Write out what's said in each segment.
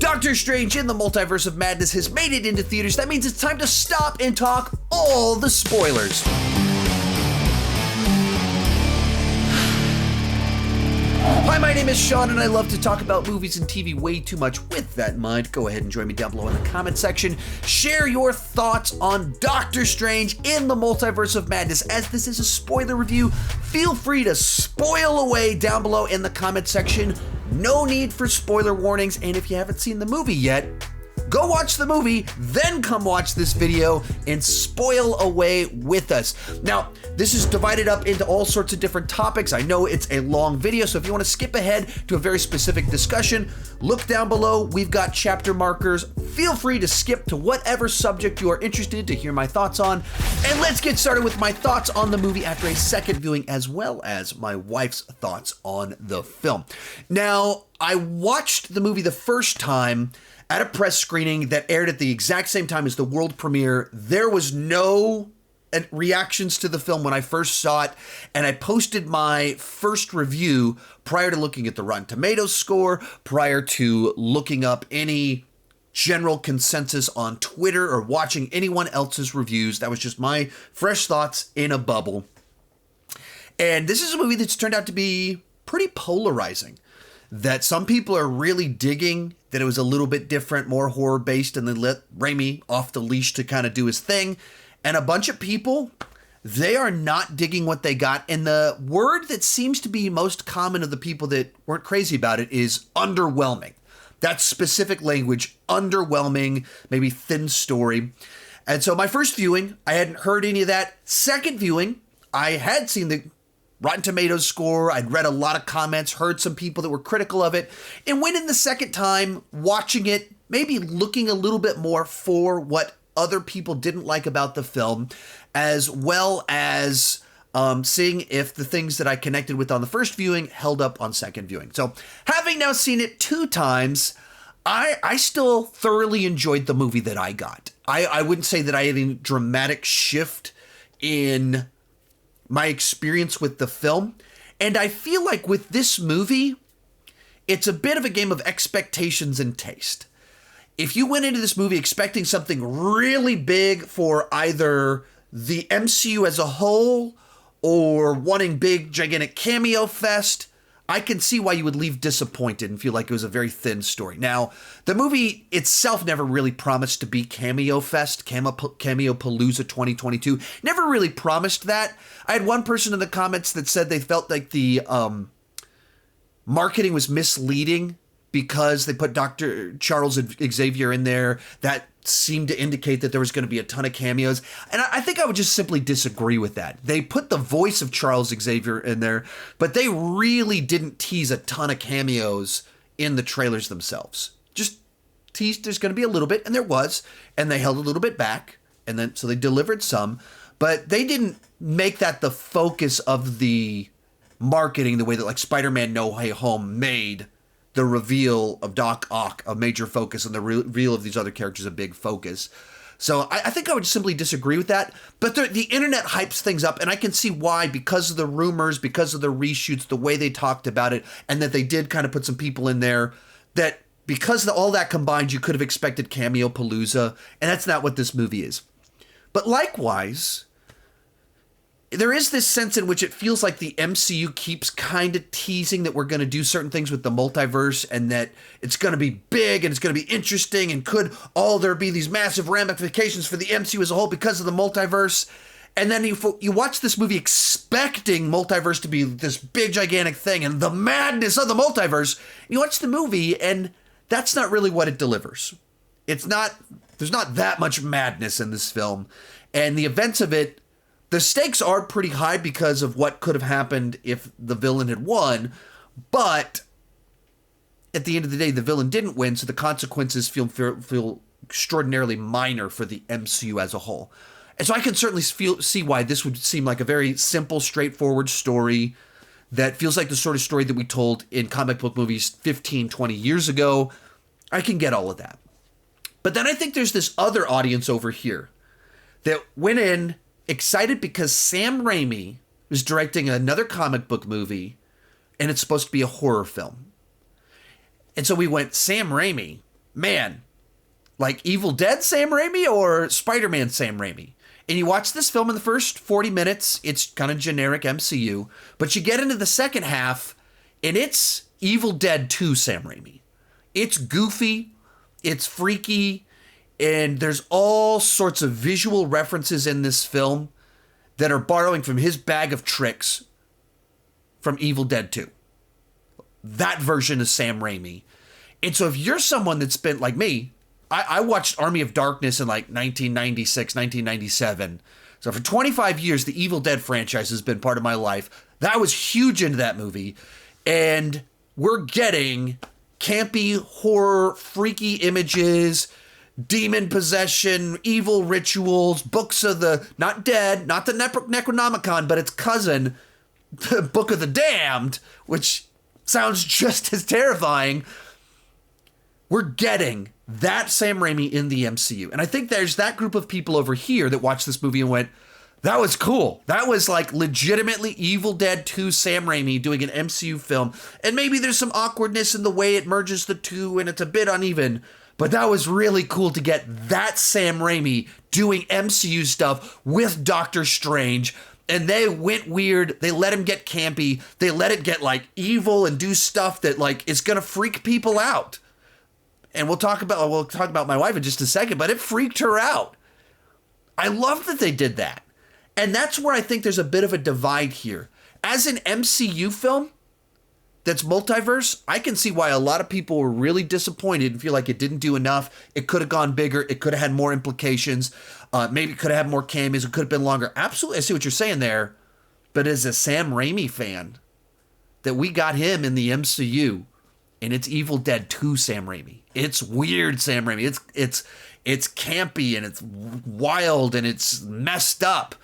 Doctor Strange in the Multiverse of Madness has made it into theaters. That means it's time to stop and talk all the spoilers. Hi, my name is Sean, and I love to talk about movies and TV way too much. With that in mind, go ahead and join me down below in the comment section. Share your thoughts on Doctor Strange in the Multiverse of Madness. As this is a spoiler review, feel free to spoil away down below in the comment section. No need for spoiler warnings, and if you haven't seen the movie yet, go watch the movie, then come watch this video and spoil away with us. Now, this is divided up into all sorts of different topics. I know it's a long video, so if you want to skip ahead to a very specific discussion, look down below. We've got chapter markers. Feel free to skip to whatever subject you are interested to hear my thoughts on. And let's get started with my thoughts on the movie after a second viewing, as well as my wife's thoughts on the film. Now, I watched the movie the first time at a press screening that aired at the exact same time as the world premiere. There was no reactions to the film when I first saw it, and I posted my first review prior to looking at the Rotten Tomatoes score, prior to looking up any general consensus on Twitter or watching anyone else's reviews. That was just my fresh thoughts in a bubble. And this is a movie that's turned out to be pretty polarizing. That some people are really digging, that it was a little bit different, more horror-based, and then let Raimi off the leash to kind of do his thing. And a bunch of people, they are not digging what they got. And the word that seems to be most common of the people that weren't crazy about it is underwhelming. That's specific language, underwhelming, maybe thin story. And so my first viewing, I hadn't heard any of that. Second viewing, I had seen the Rotten Tomatoes score. I'd read a lot of comments, heard some people that were critical of it, and went in the second time watching it, maybe looking a little bit more for what other people didn't like about the film, as well as seeing if the things that I connected with on the first viewing held up on second viewing. So having now seen it two times, I still thoroughly enjoyed the movie that I got. I wouldn't say that I had any dramatic shift in my experience with the film. And I feel like with this movie, it's a bit of a game of expectations and taste. If you went into this movie expecting something really big for either the MCU as a whole or wanting big, gigantic cameo fest, I can see why you would leave disappointed and feel like it was a very thin story. Now, the movie itself never really promised to be Cameo Fest, Cameo Palooza 2022. Never really promised that. I had one person in the comments that said they felt like the marketing was misleading because they put Dr. Charles Xavier in there. That seemed to indicate that there was going to be a ton of cameos. And I think I would just simply disagree with that. They put the voice of Charles Xavier in there, but they really didn't tease a ton of cameos in the trailers themselves. Just teased there's going to be a little bit, and there was, and they held a little bit back, and then so they delivered some, but they didn't make that the focus of the marketing the way that like Spider-Man No Way Home made the reveal of Doc Ock a major focus and the reveal of these other characters a big focus. So I think I would simply disagree with that. But the internet hypes things up, and I can see why, because of the rumors, because of the reshoots, the way they talked about it, and that they did kind of put some people in there, that because of all that combined, you could have expected Cameo Palooza, and that's not what this movie is. But likewise, there is this sense in which it feels like the MCU keeps kind of teasing that we're going to do certain things with the multiverse and that it's going to be big and it's going to be interesting and could all there be these massive ramifications for the MCU as a whole because of the multiverse. And then you watch this movie expecting multiverse to be this big, gigantic thing and the madness of the multiverse. You watch the movie and that's not really what it delivers. There's not that much madness in this film. And the events of it, the stakes are pretty high because of what could have happened if the villain had won, but at the end of the day, the villain didn't win, so the consequences feel extraordinarily minor for the MCU as a whole. And so I can certainly see why this would seem like a very simple, straightforward story that feels like the sort of story that we told in comic book movies 15, 20 years ago. I can get all of that. But then I think there's this other audience over here that went in excited because Sam Raimi is directing another comic book movie and it's supposed to be a horror film. And so we went, Sam Raimi, man, like Evil Dead Sam Raimi or Spider-Man Sam Raimi? And you watch this film in the first 40 minutes, it's kind of generic MCU, but you get into the second half, and it's Evil Dead 2 Sam Raimi. It's goofy, it's freaky, and there's all sorts of visual references in this film that are borrowing from his bag of tricks from Evil Dead 2. That version of Sam Raimi. And so if you're someone that's been, like me, I watched Army of Darkness in like 1996, 1997. So for 25 years, the Evil Dead franchise has been part of my life. That was huge into that movie. And we're getting campy, horror, freaky images, demon possession, evil rituals, books of the, not dead, not the Necronomicon, but its cousin, the Book of the Damned, which sounds just as terrifying. We're getting that Sam Raimi in the MCU. And I think there's that group of people over here that watched this movie and went, that was cool. That was like legitimately Evil Dead 2 Sam Raimi doing an MCU film. And maybe there's some awkwardness in the way it merges the two and it's a bit uneven. But that was really cool to get that Sam Raimi doing MCU stuff with Doctor Strange. And they went weird. They let him get campy. They let it get like evil and do stuff that like is going to freak people out. And we'll talk about my wife in just a second, but it freaked her out. I love that they did that. And that's where I think there's a bit of a divide here. As an MCU film that's multiverse, I can see why a lot of people were really disappointed and feel like it didn't do enough. It could have gone bigger. It could have had more implications. Maybe it could have had more cameos. It could have been longer. Absolutely, I see what you're saying there. But as a Sam Raimi fan, that we got him in the MCU, and it's Evil Dead 2 Sam Raimi. It's weird Sam Raimi. It's campy and it's wild and it's messed up.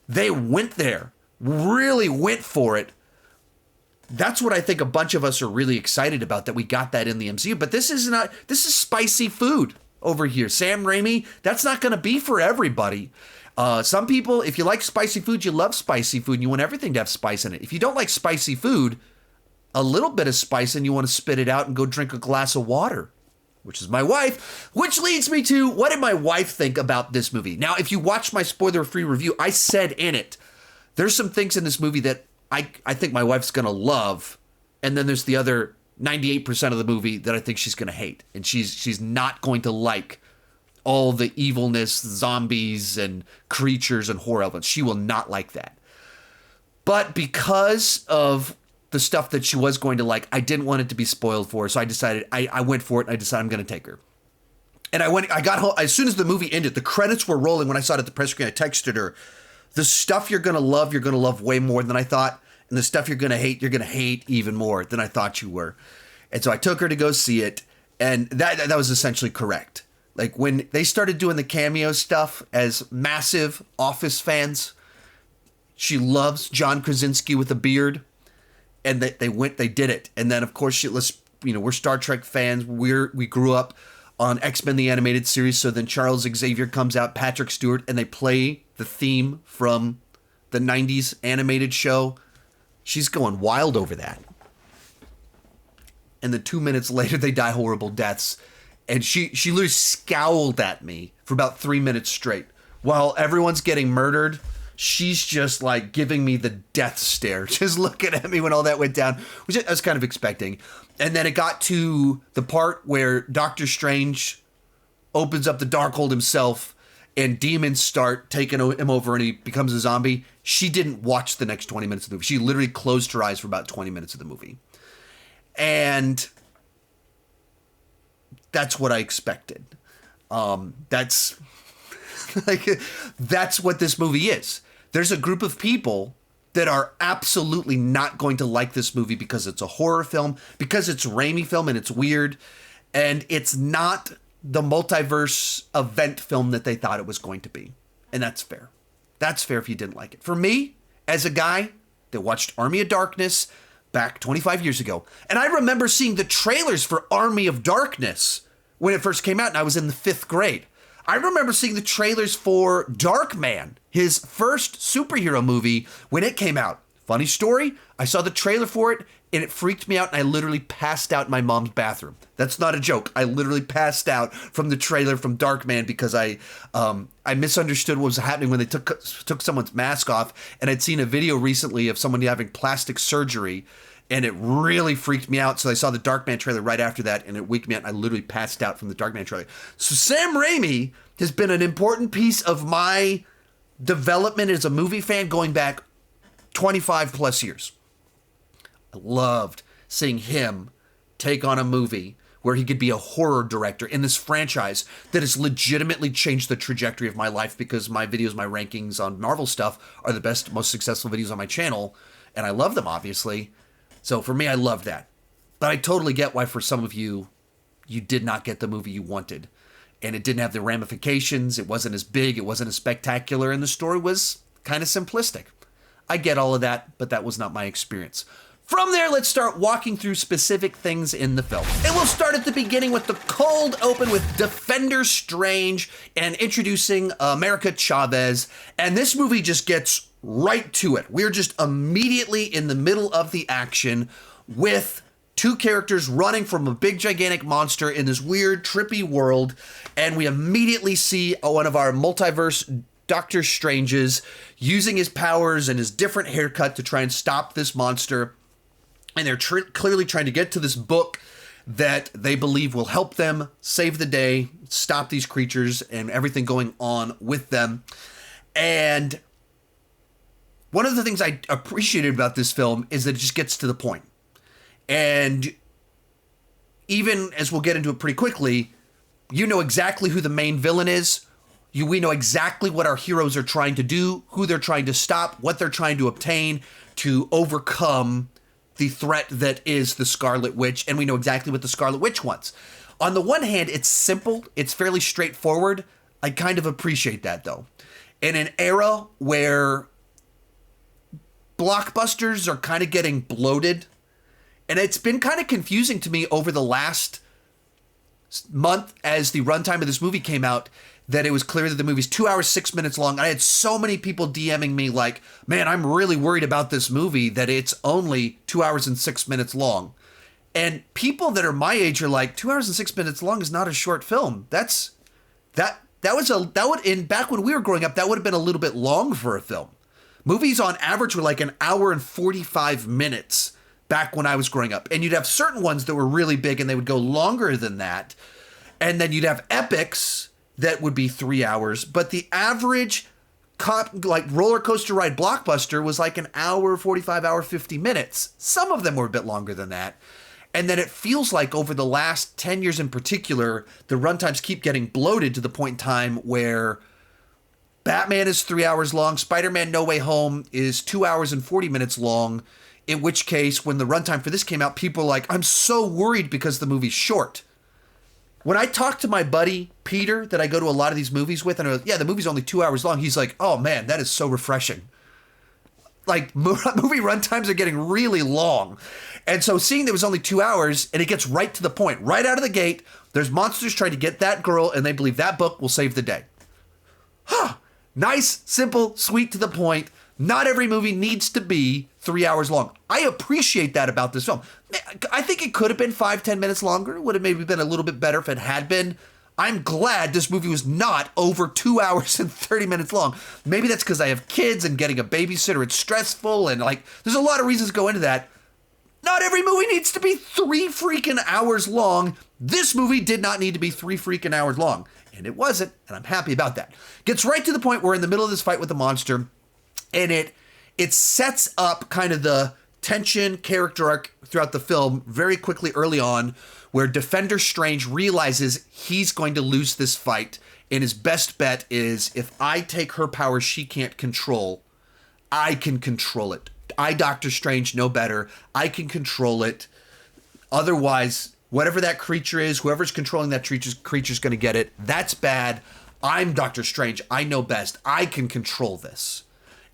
They went there, really went for it. That's what I think a bunch of us are really excited about, that we got that in the MCU. But this is spicy food over here. Sam Raimi, that's not going to be for everybody. Some people, if you like spicy food, you love spicy food and you want everything to have spice in it. If you don't like spicy food, a little bit of spice and you want to spit it out and go drink a glass of water, which is my wife, which leads me to, what did my wife think about this movie? Now, if you watch my spoiler-free review, I said in it, there's some things in this movie that I think my wife's going to love, and then there's the other 98% of the movie that I think she's going to hate, and she's not going to like all the evilness, zombies, and creatures and horror elements. She will not like that. But because of the stuff that she was going to like, I didn't want it to be spoiled for her, so I decided, I went for it, and I decided I'm going to take her. And I got home, as soon as the movie ended, the credits were rolling when I saw it at the press screen, I texted her, the stuff you're going to love way more than I thought, and the stuff you're going to hate even more than I thought you were. And so I took her to go see it, and that was essentially correct. Like, when they started doing the cameo stuff as massive Office fans, she loves John Krasinski with a beard, and they did it. And then, of course, we're Star Trek fans. We grew up on X-Men the Animated Series, so then Charles Xavier comes out, Patrick Stewart, and they play the theme from the 90s animated show. She's going wild over that. And then 2 minutes later, they die horrible deaths. And she literally scowled at me for about 3 minutes straight. While everyone's getting murdered, she's just like giving me the death stare, just looking at me when all that went down, which I was kind of expecting. And then it got to the part where Doctor Strange opens up the Darkhold himself and demons start taking him over and he becomes a zombie. She didn't watch the next 20 minutes of the movie. She literally closed her eyes for about 20 minutes of the movie. And that's what I expected. That's what this movie is. There's a group of people that are absolutely not going to like this movie because it's a horror film, because it's a Raimi film and it's weird, and it's not the multiverse event film that they thought it was going to be. And that's fair. That's fair if you didn't like it. For me, as a guy that watched Army of Darkness back 25 years ago, and I remember seeing the trailers for Army of Darkness when it first came out, and I was in the 5th grade. I remember seeing the trailers for Darkman, his first superhero movie, when it came out Funny story, I saw the trailer for it and it freaked me out and I literally passed out in my mom's bathroom. That's not a joke. I literally passed out from the trailer from Darkman because I misunderstood what was happening when they took someone's mask off, and I'd seen a video recently of someone having plastic surgery and it really freaked me out. So I saw the Darkman trailer right after that and it wigged me out and I literally passed out from the Darkman trailer. So Sam Raimi has been an important piece of my development as a movie fan going back 25 plus years. I loved seeing him take on a movie where he could be a horror director in this franchise that has legitimately changed the trajectory of my life, because my videos, my rankings on Marvel stuff are the best, most successful videos on my channel. And I love them, obviously. So for me, I loved that. But I totally get why for some of you, you did not get the movie you wanted. And it didn't have the ramifications. It wasn't as big. It wasn't as spectacular. And the story was kind of simplistic. I get all of that, but that was not my experience. From there, let's start walking through specific things in the film. And we'll start at the beginning with the cold open with Defender Strange and introducing America Chavez. And this movie just gets right to it. We're just immediately in the middle of the action with two characters running from a big gigantic monster in this weird trippy world. And we immediately see one of our multiverse Doctor Strange's using his powers and his different haircut to try and stop this monster. And they're clearly trying to get to this book that they believe will help them save the day, stop these creatures and everything going on with them. And one of the things I appreciated about this film is that it just gets to the point. And even as we'll get into it pretty quickly, you know exactly who the main villain is. We know exactly what our heroes are trying to do, who they're trying to stop, what they're trying to obtain to overcome the threat that is the Scarlet Witch, and we know exactly what the Scarlet Witch wants. On the one hand, it's simple, it's fairly straightforward. I kind of appreciate that, though. In an era where blockbusters are kind of getting bloated, and it's been kind of confusing to me over the last month as the runtime of this movie came out, that it was clear that the movie's 2 hours, 6 minutes long. I had so many people DMing me like, man, I'm really worried about this movie that it's only 2 hours and 6 minutes long. And people that are my age are like, 2 hours and 6 minutes long is not a short film. That would back when we were growing up, that would have been a little bit long for a film. Movies on average were like an hour and 45 minutes back when I was growing up. And you'd have certain ones that were really big and they would go longer than that. And then you'd have epics that would be 3 hours, but the average roller coaster ride blockbuster was like an hour, 45 hour, 50 minutes. Some of them were a bit longer than that. And then it feels like over the last 10 years in particular, the runtimes keep getting bloated to the point in time where Batman is 3 hours long, Spider-Man No Way Home is 2 hours and 40 minutes long, in which case when the runtime for this came out, people were like, I'm so worried because the movie's short. When I talk to my buddy, Peter, that I go to a lot of these movies with, and I go, yeah, the movie's only 2 hours long, he's like, oh man, that is so refreshing. Like, movie runtimes are getting really long. And so seeing that it was only 2 hours, and it gets right to the point, right out of the gate, there's monsters trying to get that girl, and they believe that book will save the day. Huh. Nice, simple, sweet, to the point. Not every movie needs to be 3 hours long. I appreciate that about this film. I think it could have been 5-10 minutes longer. It would have maybe been a little bit better if it had been. I'm glad this movie was not over 2 hours and 30 minutes long. Maybe that's because I have kids and getting a babysitter, it's stressful, and there's a lot of reasons to go into that. Not every movie needs to be 3 freaking hours long. This movie did not need to be 3 freaking hours long. And it wasn't, and I'm happy about that. Gets right to the point where we're in the middle of this fight with the monster, and it sets up kind of the tension character arc throughout the film very quickly early on, where Defender Strange realizes he's going to lose this fight, and his best bet is, if I take her power she can't control, I can control it. I, Doctor Strange, know better. I can control it. Otherwise, whatever that creature is, whoever's controlling that creature's going to get it. That's bad. I'm Doctor Strange. I know best. I can control this.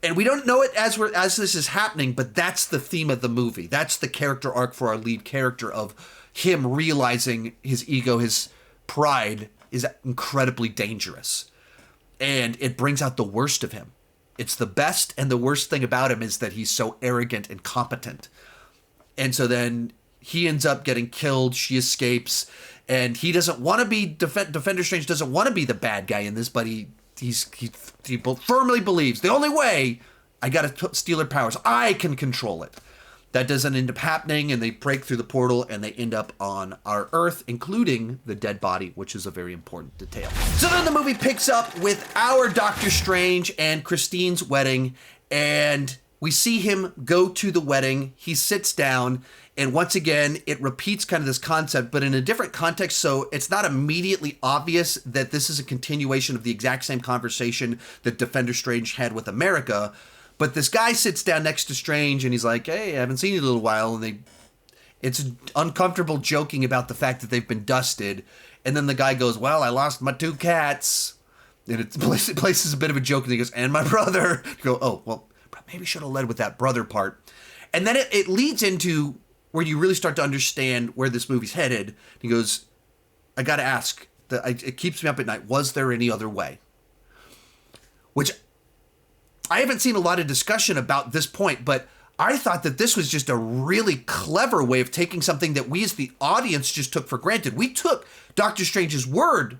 And we don't know it as this is happening, but that's the theme of the movie. That's the character arc for our lead character, of him realizing his ego, his pride is incredibly dangerous. And it brings out the worst of him. It's the best, and the worst thing about him is that he's so arrogant and competent. And so then he ends up getting killed, she escapes, and he doesn't want to be, Defender Strange doesn't want to be the bad guy in this, but he firmly believes, the only way, I gotta steal her powers, I can control it. That doesn't end up happening, and they break through the portal, and they end up on our Earth, including the dead body, which is a very important detail. So then the movie picks up with our Doctor Strange and Christine's wedding, and we see him go to the wedding. He sits down, and once again, it repeats kind of this concept, but in a different context, so it's not immediately obvious that this is a continuation of the exact same conversation that Defender Strange had with America. But this guy sits down next to Strange, and he's like, hey, I haven't seen you in a little while. And it's uncomfortable joking about the fact that they've been dusted. And then the guy goes, well, I lost my 2 cats. And it places a bit of a joke, and he goes, and my brother. You go, oh, well, maybe should have led with that brother part. And then it leads into where you really start to understand where this movie's headed. He goes, I got to ask, it keeps me up at night, was there any other way? Which I haven't seen a lot of discussion about this point, but I thought that this was just a really clever way of taking something that we as the audience just took for granted. We took Doctor Strange's word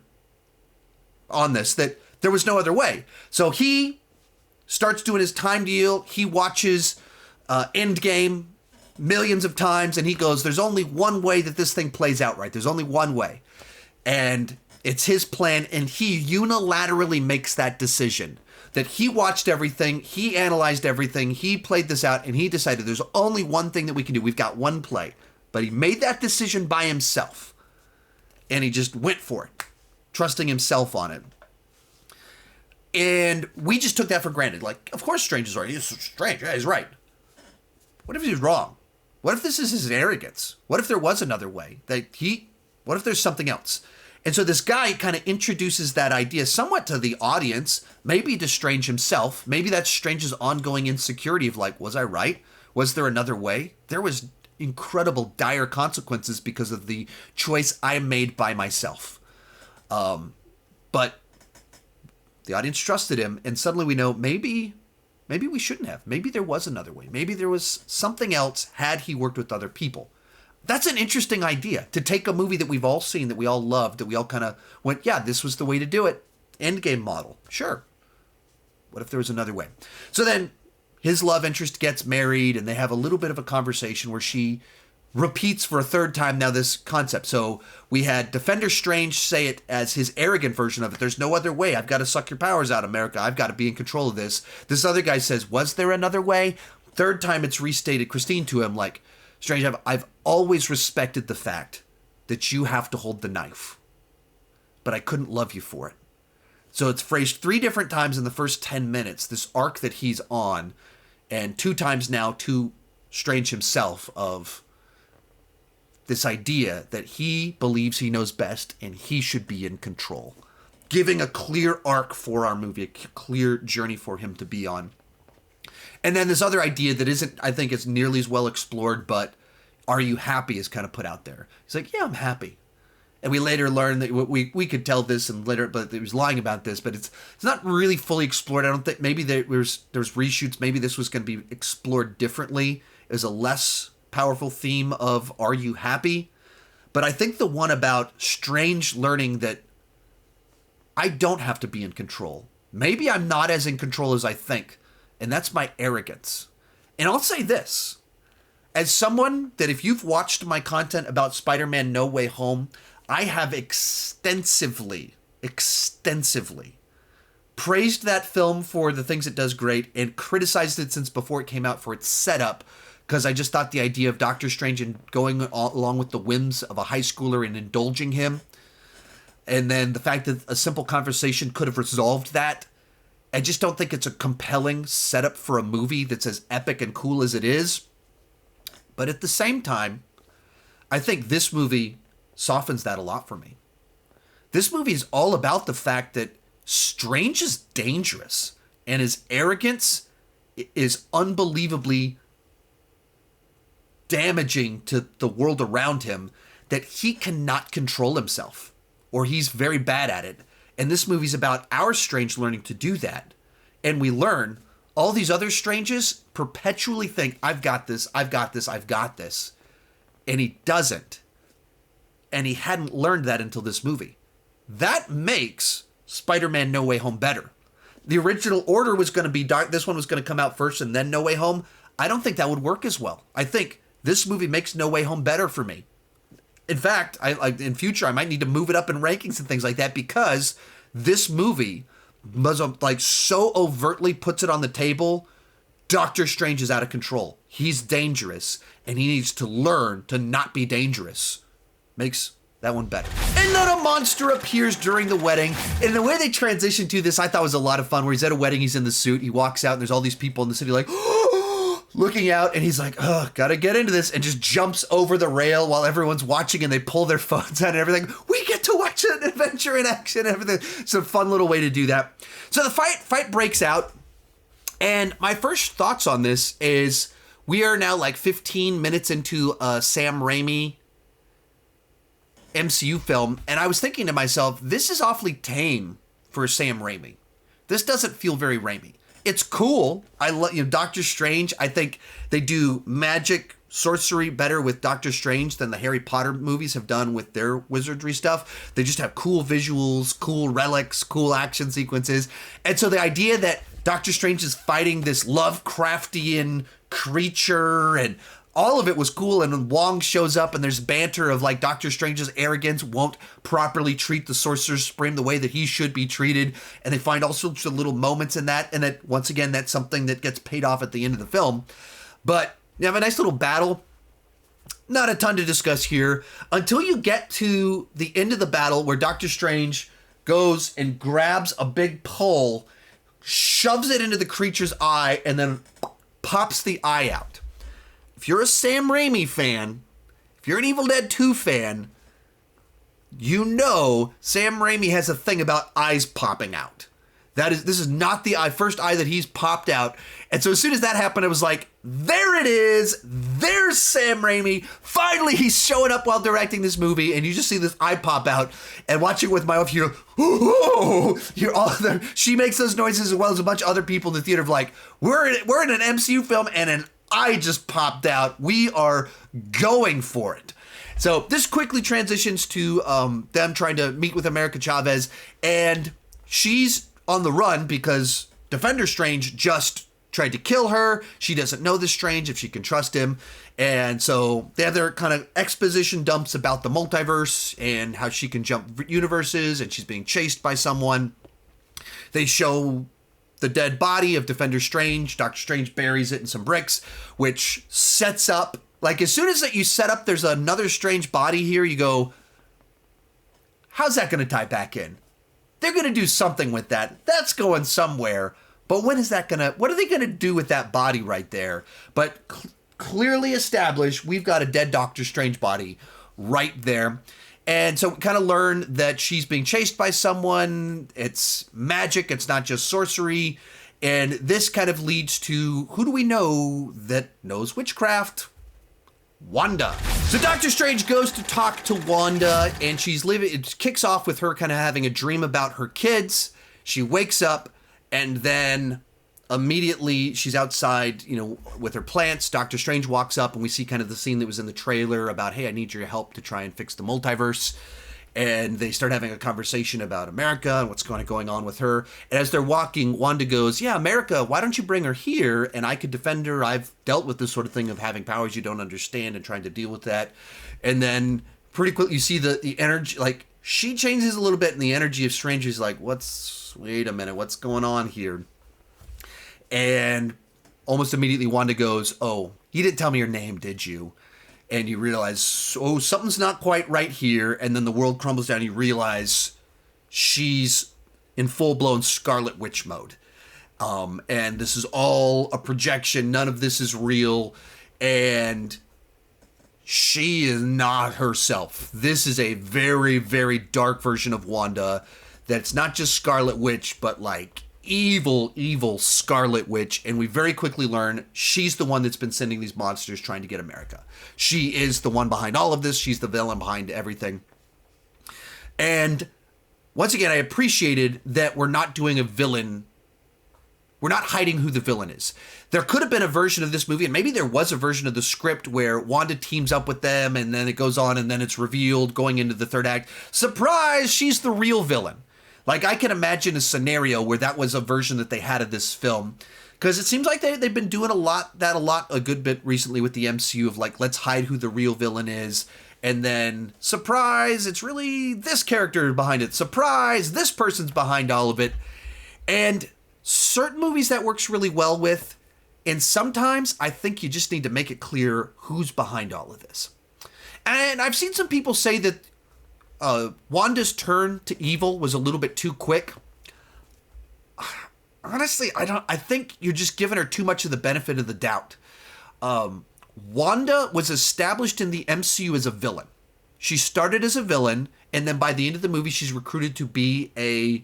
on this, that there was no other way. So he starts doing his time deal. He watches Endgame millions of times, and he goes, there's only one way that this thing plays out right. There's only one way. And it's his plan, and he unilaterally makes that decision. That he watched everything, he analyzed everything, he played this out, and he decided there's only one thing that we can do. We've got one play. But he made that decision by himself. And he just went for it, trusting himself on it. And we just took that for granted. Like, of course Strange is right. He's Strange. Yeah, he's right. What if he's wrong? What if this is his arrogance? What if there was another way? What if there's something else? And so this guy kind of introduces that idea somewhat to the audience, maybe to Strange himself. Maybe that's Strange's ongoing insecurity of like, was I right? Was there another way? There was incredible dire consequences because of the choice I made by myself. But the audience trusted him, and suddenly we know maybe we shouldn't have. Maybe there was another way. Maybe there was something else had he worked with other people. That's an interesting idea, to take a movie that we've all seen, that we all loved, that we all kind of went, yeah, this was the way to do it. Endgame model. Sure. What if there was another way? So then his love interest gets married, and they have a little bit of a conversation where she repeats for a third time now this concept. So we had Defender Strange say it as his arrogant version of it. There's no other way. I've got to suck your powers out, America. I've got to be in control of this. This other guy says, was there another way? Third time it's restated, Christine to him, like, Strange, I've always respected the fact that you have to hold the knife, but I couldn't love you for it. So it's phrased 3 different times in the first 10 minutes, this arc that he's on, and 2 times now to Strange himself of this idea that he believes he knows best and he should be in control, giving a clear arc for our movie, a clear journey for him to be on. And then this other idea that isn't, I think, as nearly as well explored, but are you happy is kind of put out there. He's like, yeah, I'm happy. And we later learn that we could tell this and later, but he was lying about this, but it's not really fully explored. I don't think, maybe there was reshoots. Maybe this was going to be explored differently as a less powerful theme of are you happy? But I think the one about Strange learning that I don't have to be in control. Maybe I'm not as in control as I think. And that's my arrogance. And I'll say this. As someone that if you've watched my content about Spider-Man No Way Home, I have extensively praised that film for the things it does great and criticized it since before it came out for its setup, because I just thought the idea of Doctor Strange and going along with the whims of a high schooler and indulging him, and then the fact that a simple conversation could have resolved that, I just don't think it's a compelling setup for a movie that's as epic and cool as it is. But at the same time, I think this movie softens that a lot for me. This movie is all about the fact that Strange is dangerous and his arrogance is unbelievably damaging to the world around him, that he cannot control himself, or he's very bad at it. And this movie's about our Strange learning to do that. And we learn, All these other Stranges perpetually think, I've got this, I've got this, I've got this. And he doesn't. And he hadn't learned that until this movie. That makes Spider-Man No Way Home better. The original order was going to be this one was going to come out first and then No Way Home. I don't think that would work as well. I think this movie makes No Way Home better for me. In fact, in future, I might need to move it up in rankings and things like that because this movie was so overtly puts it on the table. Doctor Strange is out of control. He's dangerous, and he needs to learn to not be dangerous. Makes that one better. And then a monster appears during the wedding. And the way they transition to this, I thought was a lot of fun, where he's at a wedding, he's in the suit, he walks out, and there's all these people in the city like, looking out, and he's like, oh, gotta get into this, and just jumps over the rail while everyone's watching, and they pull their phones out and everything. We get to watch an adventure in action and everything. It's a fun little way to do that. So the fight breaks out, and my first thoughts on this is we are now like 15 minutes into a Sam Raimi MCU film, and I was thinking to myself, this is awfully tame for Sam Raimi. This doesn't feel very Raimi. It's cool. I love, Doctor Strange. I think they do magic, sorcery better with Doctor Strange than the Harry Potter movies have done with their wizardry stuff. They just have cool visuals, cool relics, cool action sequences. And so the idea that Doctor Strange is fighting this Lovecraftian creature and all of it was cool, and when Wong shows up and there's banter of like Doctor Strange's arrogance won't properly treat the Sorcerer's Supreme the way that he should be treated, and they find all sorts of little moments in that, and that once again that's something that gets paid off at the end of the film. But you have a nice little battle. Not a ton to discuss here until you get to the end of the battle where Doctor Strange goes and grabs a big pole, shoves it into the creature's eye, and then pops the eye out. If you're a Sam Raimi fan, if you're an Evil Dead 2 fan, you know Sam Raimi has a thing about eyes popping out. This is not the first eye that he's popped out. And so as soon as that happened, I was like, there it is. There's Sam Raimi. Finally, he's showing up while directing this movie. And you just see this eye pop out. And watching with my wife, you go, you're all there. She makes those noises as well as a bunch of other people in the theater of like, we're in an MCU film and an eye just popped out. We are going for it. So this quickly transitions to them trying to meet with America Chavez. And she's on the run because Defender Strange just tried to kill her. She doesn't know this Strange, if she can trust him. And so they have their kind of exposition dumps about the multiverse and how she can jump universes, and she's being chased by someone. They show the dead body of Defender Strange. Doctor Strange buries it in some bricks, which sets up, like as soon as that you set up there's another Strange body here, you go, how's that going to tie back in? They're going to do something with that. That's going somewhere. But what are they going to do with that body right there? But clearly established, we've got a dead Doctor Strange body right there. And so we kind of learn that she's being chased by someone. It's magic. It's not just sorcery. And this kind of leads to, who do we know that knows witchcraft? Wanda. So Doctor Strange goes to talk to Wanda, and she's living. It kicks off with her kind of having a dream about her kids. She wakes up, and then immediately she's outside, with her plants. Doctor Strange walks up, and we see kind of the scene that was in the trailer about, hey, I need your help to try and fix the multiverse. And they start having a conversation about America and what's going on with her. And as they're walking, Wanda goes, yeah, America, why don't you bring her here and I could defend her? I've dealt with this sort of thing of having powers you don't understand and trying to deal with that. And then pretty quickly you see the energy, like she changes a little bit, and the energy of Strange is like, wait a minute, what's going on here? And almost immediately Wanda goes, oh, you didn't tell me your name, did you? And you realize, oh, something's not quite right here. And then the world crumbles down. You realize she's in full-blown Scarlet Witch mode. And this is all a projection. None of this is real. And she is not herself. This is a very, very dark version of Wanda. That's not just Scarlet Witch, but like evil Scarlet Witch. And we very quickly learn she's the one that's been sending these monsters trying to get America. She is the one behind all of this. She's the villain behind everything. And once again, I appreciated that we're not doing a villain We're not hiding who the villain is. There could have been a version of this movie, and maybe there was a version of the script where Wanda teams up with them, and then it goes on, and then it's revealed going into the third act. Surprise, she's the real villain. Like, I can imagine a scenario where that was a version that they had of this film. Because it seems like they've been doing a good bit recently with the MCU of like, let's hide who the real villain is. And then, surprise, it's really this character behind it. Surprise, this person's behind all of it. And certain movies that works really well with. And sometimes I think you just need to make it clear who's behind all of this. And I've seen some people say that Wanda's turn to evil was a little bit too quick. Honestly, I think you're just giving her too much of the benefit of the doubt. Wanda was established in the MCU as a villain. She started as a villain, and then by the end of the movie, she's recruited to be a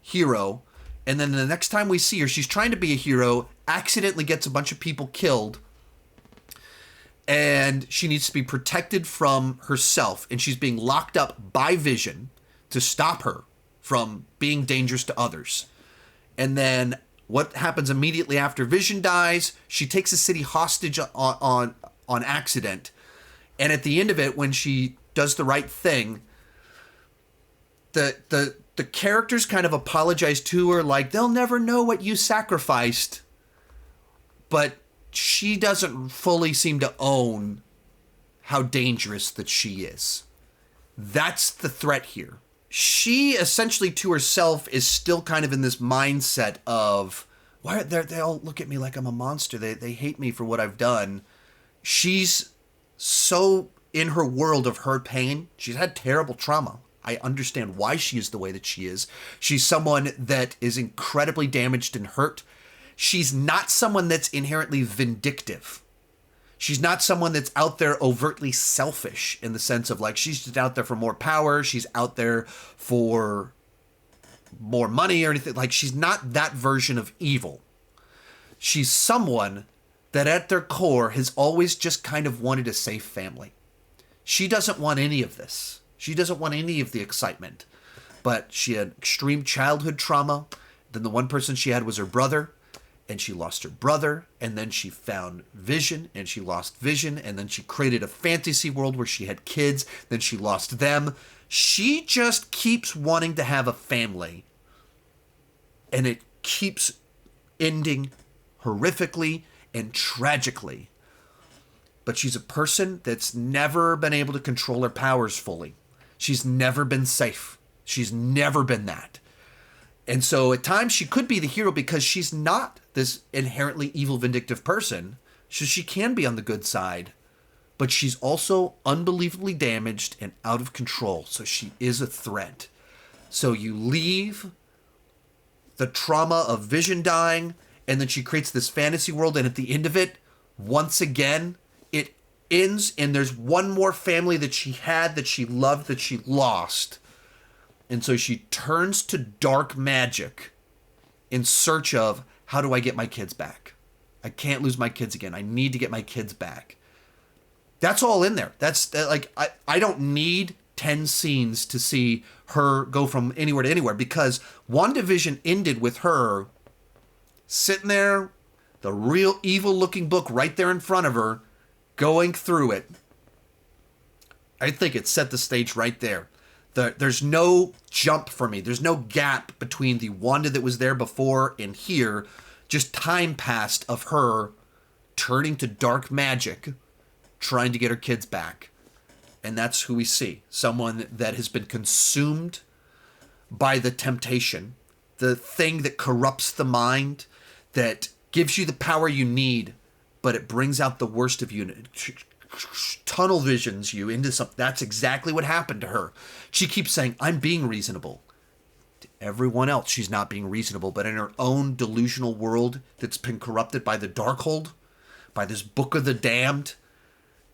hero. And then the next time we see her, she's trying to be a hero, accidentally gets a bunch of people killed, and she needs to be protected from herself, and she's being locked up by Vision to stop her from being dangerous to others. And then what happens immediately after Vision dies, she takes a city hostage on accident. And at the end of it, when she does the right thing, the characters kind of apologize to her, like, they'll never know what you sacrificed. But she doesn't fully seem to own how dangerous that she is. That's the threat here. She essentially to herself is still kind of in this mindset of, why they all look at me like I'm a monster. They hate me for what I've done. She's so in her world of her pain. She's had terrible trauma. I understand why she is the way that she is. She's someone that is incredibly damaged and hurt. She's not someone that's inherently vindictive. She's not someone that's out there overtly selfish in the sense of like, she's just out there for more power. She's out there for more money or anything. Like, she's not that version of evil. She's someone that at their core has always just kind of wanted a safe family. She doesn't want any of this. She doesn't want any of the excitement. But she had extreme childhood trauma. Then the one person she had was her brother. And she lost her brother, and then she found Vision, and she lost Vision, and then she created a fantasy world where she had kids, then she lost them. She just keeps wanting to have a family, and it keeps ending horrifically and tragically. But she's a person that's never been able to control her powers fully. She's never been safe. She's never been that. And so at times she could be the hero because she's not this inherently evil, vindictive person. So she can be on the good side. But she's also unbelievably damaged and out of control. So she is a threat. So you leave the trauma of Vision dying, and then she creates this fantasy world. And at the end of it, once again, it ends. And there's one more family that she had, that she loved, that she lost. And so she turns to dark magic in search of, how do I get my kids back? I can't lose my kids again. I need to get my kids back. That's all in there. That's like, I don't need 10 scenes to see her go from anywhere to anywhere, because WandaVision ended with her sitting there, the real evil looking book right there in front of her, going through it. I think it set the stage right there. There's no jump for me. There's no gap between the Wanda that was there before and here. Just time passed of her turning to dark magic, trying to get her kids back. And that's who we see. Someone that has been consumed by the temptation, the thing that corrupts the mind, that gives you the power you need, but it brings out the worst of you. Tunnel visions you into something. That's exactly what happened to her. She keeps saying, I'm being reasonable. To everyone else, she's not being reasonable, but in her own delusional world that's been corrupted by the Darkhold, by this Book of the Damned,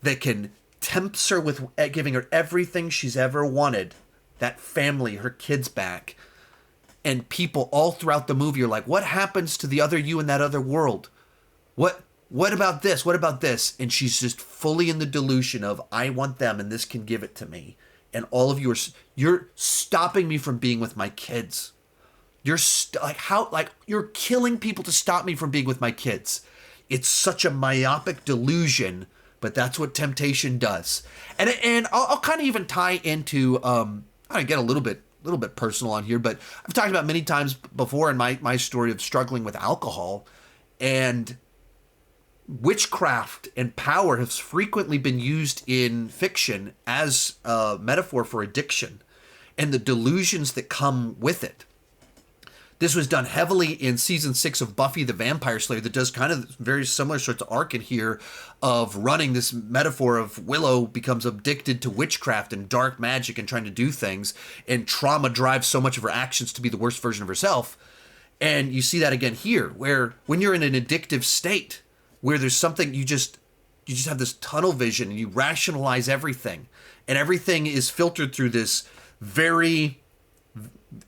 that can tempt her with giving her everything she's ever wanted, that family, her kids back. And people all throughout the movie are like, what happens to the other you in that other world? What about this? What about this? And she's just fully in the delusion of, I want them and this can give it to me. And all of you you're stopping me from being with my kids. you're killing people to stop me from being with my kids. It's such a myopic delusion, but that's what temptation does. And I'll kind of even tie into I get a little bit personal on here, but I've talked about many times before in my story of struggling with alcohol, and witchcraft and power has frequently been used in fiction as a metaphor for addiction and the delusions that come with it. This was done heavily in season 6 of Buffy the Vampire Slayer, that does kind of very similar sorts of arc in here of running this metaphor of Willow becomes addicted to witchcraft and dark magic and trying to do things, and trauma drives so much of her actions to be the worst version of herself. And you see that again here, where when you're in an addictive state, where there's something, you just have this tunnel vision and you rationalize everything, and everything is filtered through this very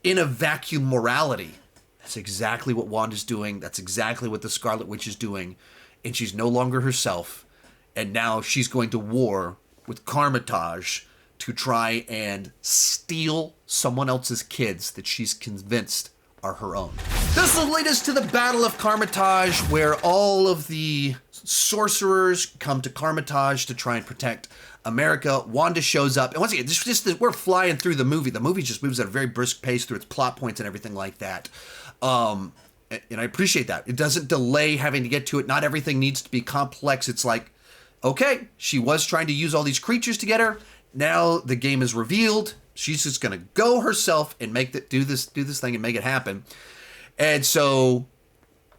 in a vacuum morality. That's exactly what Wanda's doing. That's exactly what the Scarlet Witch is doing. And she's no longer herself. And now she's going to war with Kamar-Taj to try and steal someone else's kids that she's convinced are her own. This will lead us to the Battle of Kamar-Taj, where all of the sorcerers come to Kamar-Taj to try and protect America. Wanda shows up, and once again, we're flying through the movie. The movie just moves at a very brisk pace through its plot points and everything like that. And I appreciate that. It doesn't delay having to get to it. Not everything needs to be complex. It's like, okay, she was trying to use all these creatures to get her. Now the game is revealed. She's just going to go herself and do this thing and make it happen. And so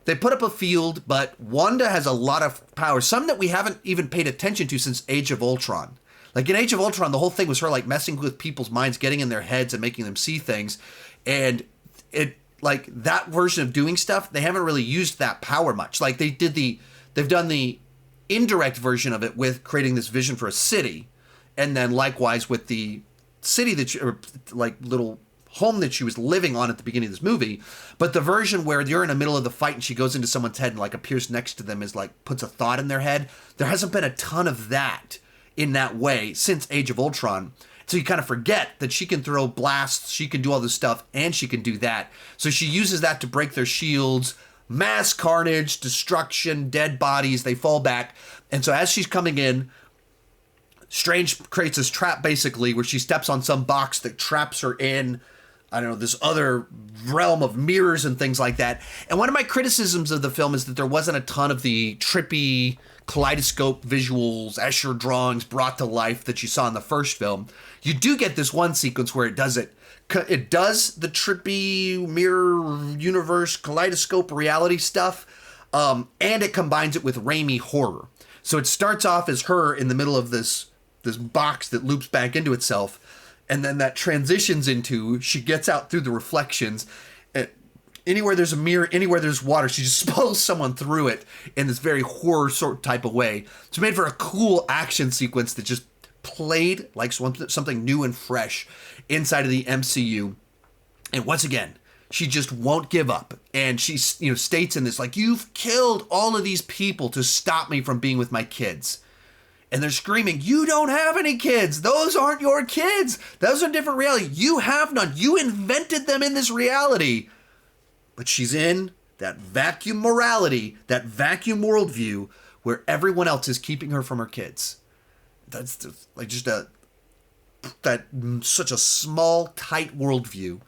they put up a field, but Wanda has a lot of power, some that we haven't even paid attention to since Age of Ultron. Like in Age of Ultron, the whole thing was her like messing with people's minds, getting in their heads and making them see things. And it, like that version of doing stuff, they haven't really used that power much. Like they've done the indirect version of it with creating this vision for a city. And then likewise with the city little home that she was living on at the beginning of this movie. But the version where you're in the middle of the fight and she goes into someone's head and like appears next to them, is like puts a thought in their head. There hasn't been a ton of that in that way since Age of Ultron. So you kind of forget that she can throw blasts, she can do all this stuff, and she can do that. So she uses that to break their shields, mass carnage, destruction, dead bodies, they fall back. And so as she's coming in, Strange creates this trap basically where she steps on some box that traps her in, I don't know, this other realm of mirrors and things like that. And one of my criticisms of the film is that there wasn't a ton of the trippy kaleidoscope visuals, Escher drawings brought to life that you saw in the first film. You do get this one sequence where it does it. It does the trippy mirror universe kaleidoscope reality stuff, and it combines it with Raimi horror. So it starts off as her in the middle of this box that loops back into itself, and then that transitions into she gets out through the reflections. Anywhere there's a mirror, anywhere there's water, she just pulls someone through it in this very horror sort of type of way. It's made for a cool action sequence that just played like something new and fresh inside of the MCU. And once again, she just won't give up. And she states in this, like, you've killed all of these people to stop me from being with my kids. And they're screaming, you don't have any kids. Those aren't your kids. Those are a different reality. You have none. You invented them in this reality. But she's in that vacuum morality, that vacuum worldview where everyone else is keeping her from her kids. That's like just such a small, tight worldview,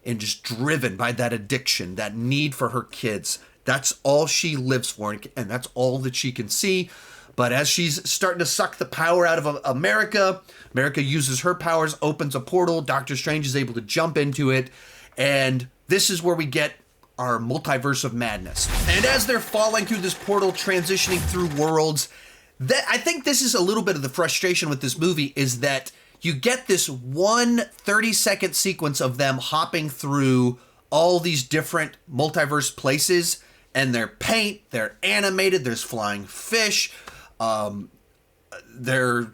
and just driven by that addiction, that need for her kids. That's all she lives for, and that's all that she can see. But as she's starting to suck the power out of America uses her powers, opens a portal. Doctor Strange is able to jump into it. And this is where we get our Multiverse of Madness. And as they're falling through this portal, transitioning through worlds, I think this is a little bit of the frustration with this movie, is that you get this 30-second sequence of them hopping through all these different multiverse places, and they're paint, they're animated, there's flying fish, they're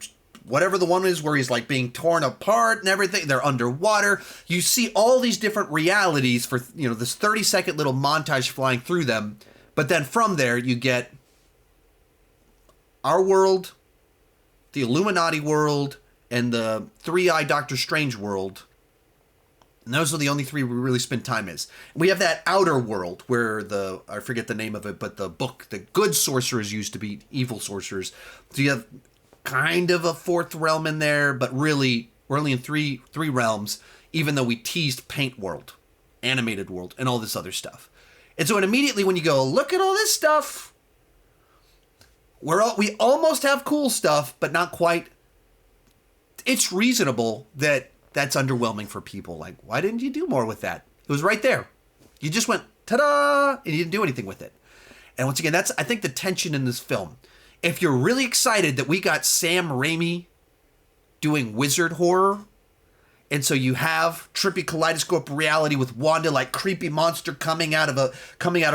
whatever the one is where he's like being torn apart and everything, they're underwater. You see all these different realities for, this 30-second little montage flying through them. But then from there, you get our world, the Illuminati world, and the Three-Eyed Doctor Strange world. And those are the only three we really spend time in. We have that outer world where I forget the name of it, but the good sorcerers used to be evil sorcerers. So you have kind of a fourth realm in there, but really we're only in three realms, even though we teased Paint World, Animated World, and all this other stuff. And so immediately when you go, look at all this stuff, we almost have cool stuff, but not quite. It's reasonable that that's underwhelming for people. Like, why didn't you do more with that? It was right there. You just went, ta-da, and you didn't do anything with it. And once again, that's, I think, the tension in this film. If you're really excited that we got Sam Raimi doing wizard horror, and so you have trippy kaleidoscope reality with Wanda, like creepy monster coming out of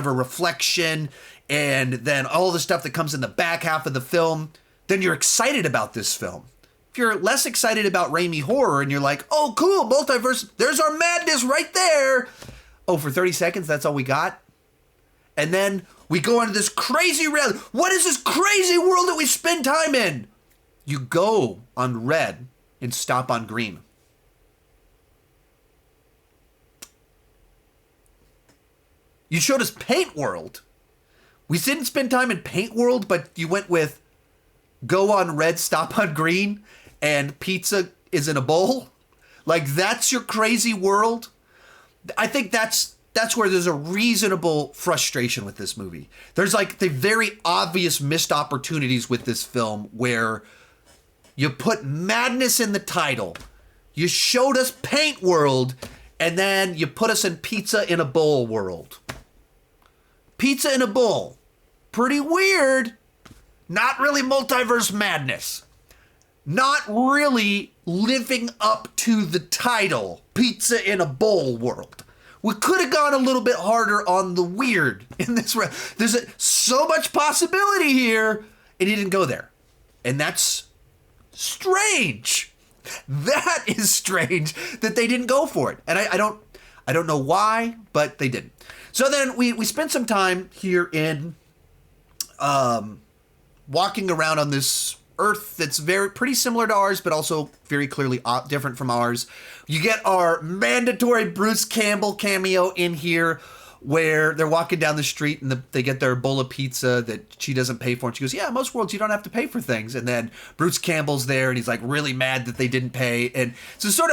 a reflection, and then all the stuff that comes in the back half of the film, then you're excited about this film. If you're less excited about Raimi horror and you're like, oh, cool, multiverse, there's our madness right there. Oh, for 30 seconds, that's all we got? And then we go into this crazy reality. What is this crazy world that we spend time in? You go on red and stop on green. You showed us Paint World. We didn't spend time in Paint World, but you went with go on red, stop on green, and pizza is in a bowl. Like, that's your crazy world. I think that's where there's a reasonable frustration with this movie. There's like the very obvious missed opportunities with this film where you put madness in the title, you showed us Paint World, and then you put us in pizza in a bowl world. Pizza in a bowl. Pretty weird. Not really multiverse madness. Not really living up to the title, pizza in a bowl world. We could have gone a little bit harder on the weird in this. There's so much possibility here, and he didn't go there. And that's strange. That is strange that they didn't go for it. And I don't know why, but they didn't. So then we spent some time here in walking around on this Earth that's pretty similar to ours, but also very clearly different from ours. You get our mandatory Bruce Campbell cameo in here where they're walking down the street and they get their bowl of pizza that she doesn't pay for. And she goes, yeah, most worlds you don't have to pay for things. And then Bruce Campbell's there and he's like really mad that they didn't pay. And it's a sort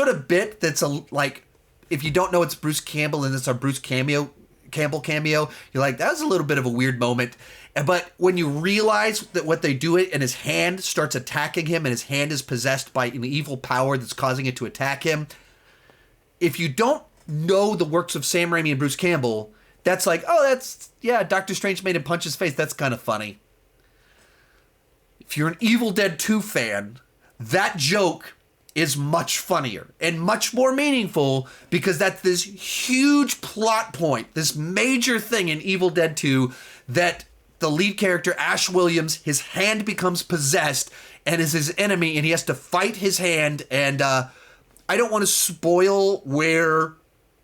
of bit that's like, if you don't know it's Bruce Campbell and it's our Bruce Campbell cameo, you're like, that was a little bit of a weird moment. But when you realize that what they do it and his hand starts attacking him and his hand is possessed by an evil power that's causing it to attack him, if you don't know the works of Sam Raimi and Bruce Campbell, that's like, oh, Doctor Strange made him punch his face. That's kind of funny. If you're an Evil Dead 2 fan, that joke is much funnier and much more meaningful because that's this huge plot point, this major thing in Evil Dead 2 that the lead character, Ash Williams, his hand becomes possessed and is his enemy and he has to fight his hand. And I don't want to spoil where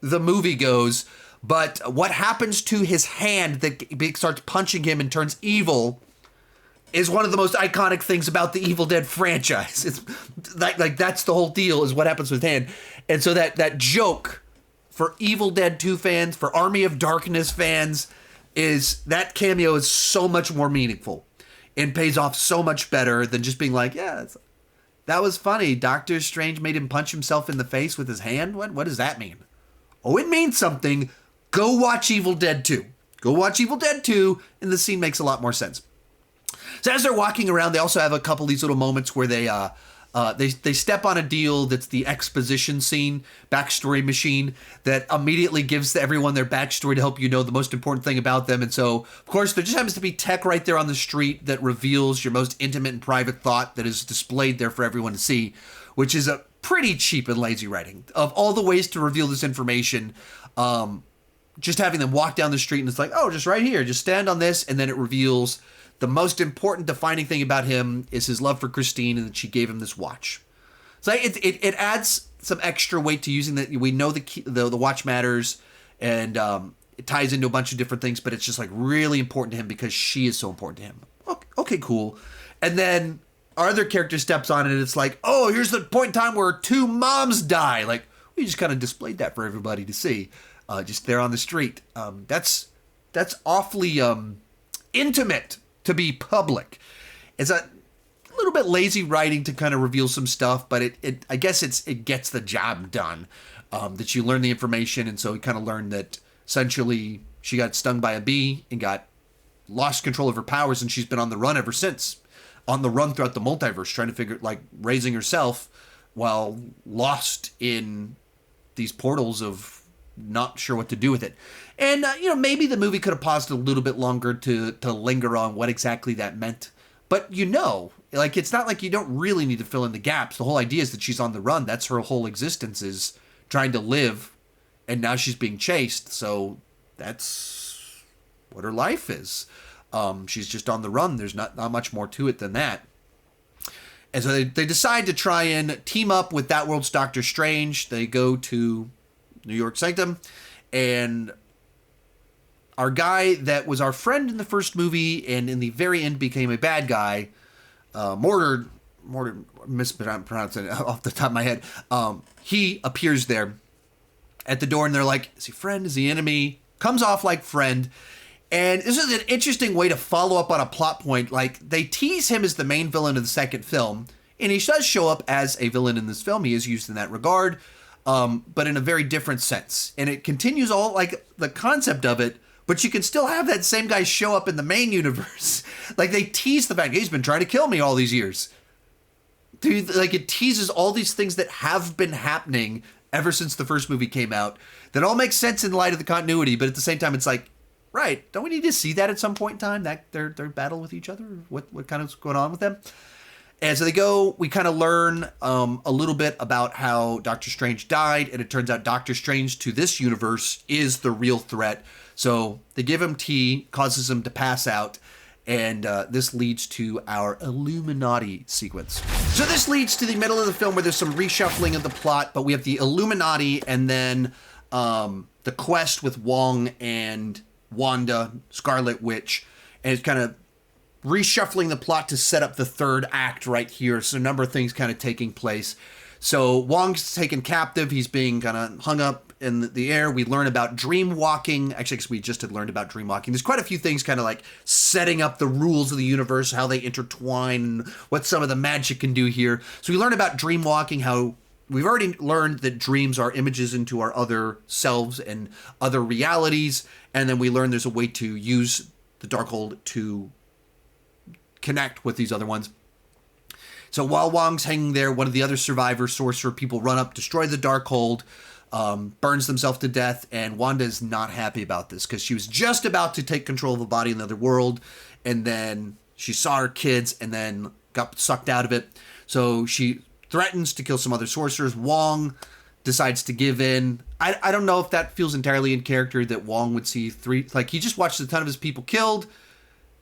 the movie goes, but what happens to his hand that starts punching him and turns evil is one of the most iconic things about the Evil Dead franchise. It's like that's the whole deal, is what happens with his hand. And so that joke for Evil Dead 2 fans, for Army of Darkness fans, is that cameo is so much more meaningful and pays off so much better than just being like, yeah, that was funny. Doctor Strange made him punch himself in the face with his hand. What does that mean? Oh, it means something. Go watch Evil Dead 2. Go watch Evil Dead 2, and the scene makes a lot more sense. So as they're walking around, they also have a couple of these little moments where they step on a deal that's the exposition scene, backstory machine, that immediately gives everyone their backstory to help you know the most important thing about them. And so, of course, there just happens to be tech right there on the street that reveals your most intimate and private thought that is displayed there for everyone to see, which is a pretty cheap and lazy writing. Of all the ways to reveal this information, just having them walk down the street and it's like, oh, just right here, just stand on this, and then it reveals the most important defining thing about him is his love for Christine and that she gave him this watch. So it adds some extra weight to using that. We know the watch matters, and it ties into a bunch of different things, but it's just like really important to him because she is so important to him. Okay, cool. And then our other character steps on it and it's like, oh, here's the point in time where two moms die. Like, We just kind of displayed that for everybody to see, just there on the street. That's awfully intimate to be public. It's a little bit lazy writing to kind of reveal some stuff, but I guess it gets the job done. That you learn the information, and so we kind of learned that essentially she got stung by a bee and lost control of her powers, and she's been on the run ever since. On the run throughout the multiverse, trying to figure, raising herself while lost in these portals of not sure what to do with it. And, maybe the movie could have paused a little bit longer to linger on what exactly that meant. But, it's not like you don't really need to fill in the gaps. The whole idea is that she's on the run. That's her whole existence, is trying to live, and now she's being chased. So that's what her life is. She's just on the run. There's not much more to it than that. And so they decide to try and team up with that world's Doctor Strange. They go to New York Sanctum, and our guy that was our friend in the first movie and in the very end became a bad guy, Mortar, mispronouncing it off the top of my head, he appears there at the door, and they're like, is he friend? Is he enemy? Comes off like friend. And this is an interesting way to follow up on a plot point. They tease him as the main villain of the second film, and he does show up as a villain in this film. He is used in that regard, but in a very different sense. And it continues all, the concept of it, but you can still have that same guy show up in the main universe. They tease the fact he's been trying to kill me all these years. Dude, it teases all these things that have been happening ever since the first movie came out that all make sense in light of the continuity, but at the same time, it's right, don't we need to see that at some point in time, that their battle with each other? What kind of going on with them? And so we kind of learn a little bit about how Doctor Strange died, and it turns out Doctor Strange to this universe is the real threat. So they give him tea, causes him to pass out, and this leads to our Illuminati sequence. So this leads to the middle of the film where there's some reshuffling of the plot, but we have the Illuminati and then the quest with Wong and Wanda, Scarlet Witch, and it's kind of reshuffling the plot to set up the third act right here. So a number of things kind of taking place. So Wong's taken captive. He's being kind of hung up in the air. We learn about dream walking. Actually, we just had learned about dream walking. There's quite a few things kind of setting up the rules of the universe, how they intertwine, what some of the magic can do here. So we learn about dream walking, how we've already learned that dreams are images into our other selves and other realities. And then we learn there's a way to use the Darkhold to connect with these other ones. So while Wong's hanging there, one of the other survivor sorcerer people run up, destroy the Darkhold, burns themselves to death, and Wanda is not happy about this because she was just about to take control of a body in another world, and then she saw her kids and then got sucked out of it. So she threatens to kill some other sorcerers. Wong decides to give in. I don't know if that feels entirely in character that Wong would see he just watched a ton of his people killed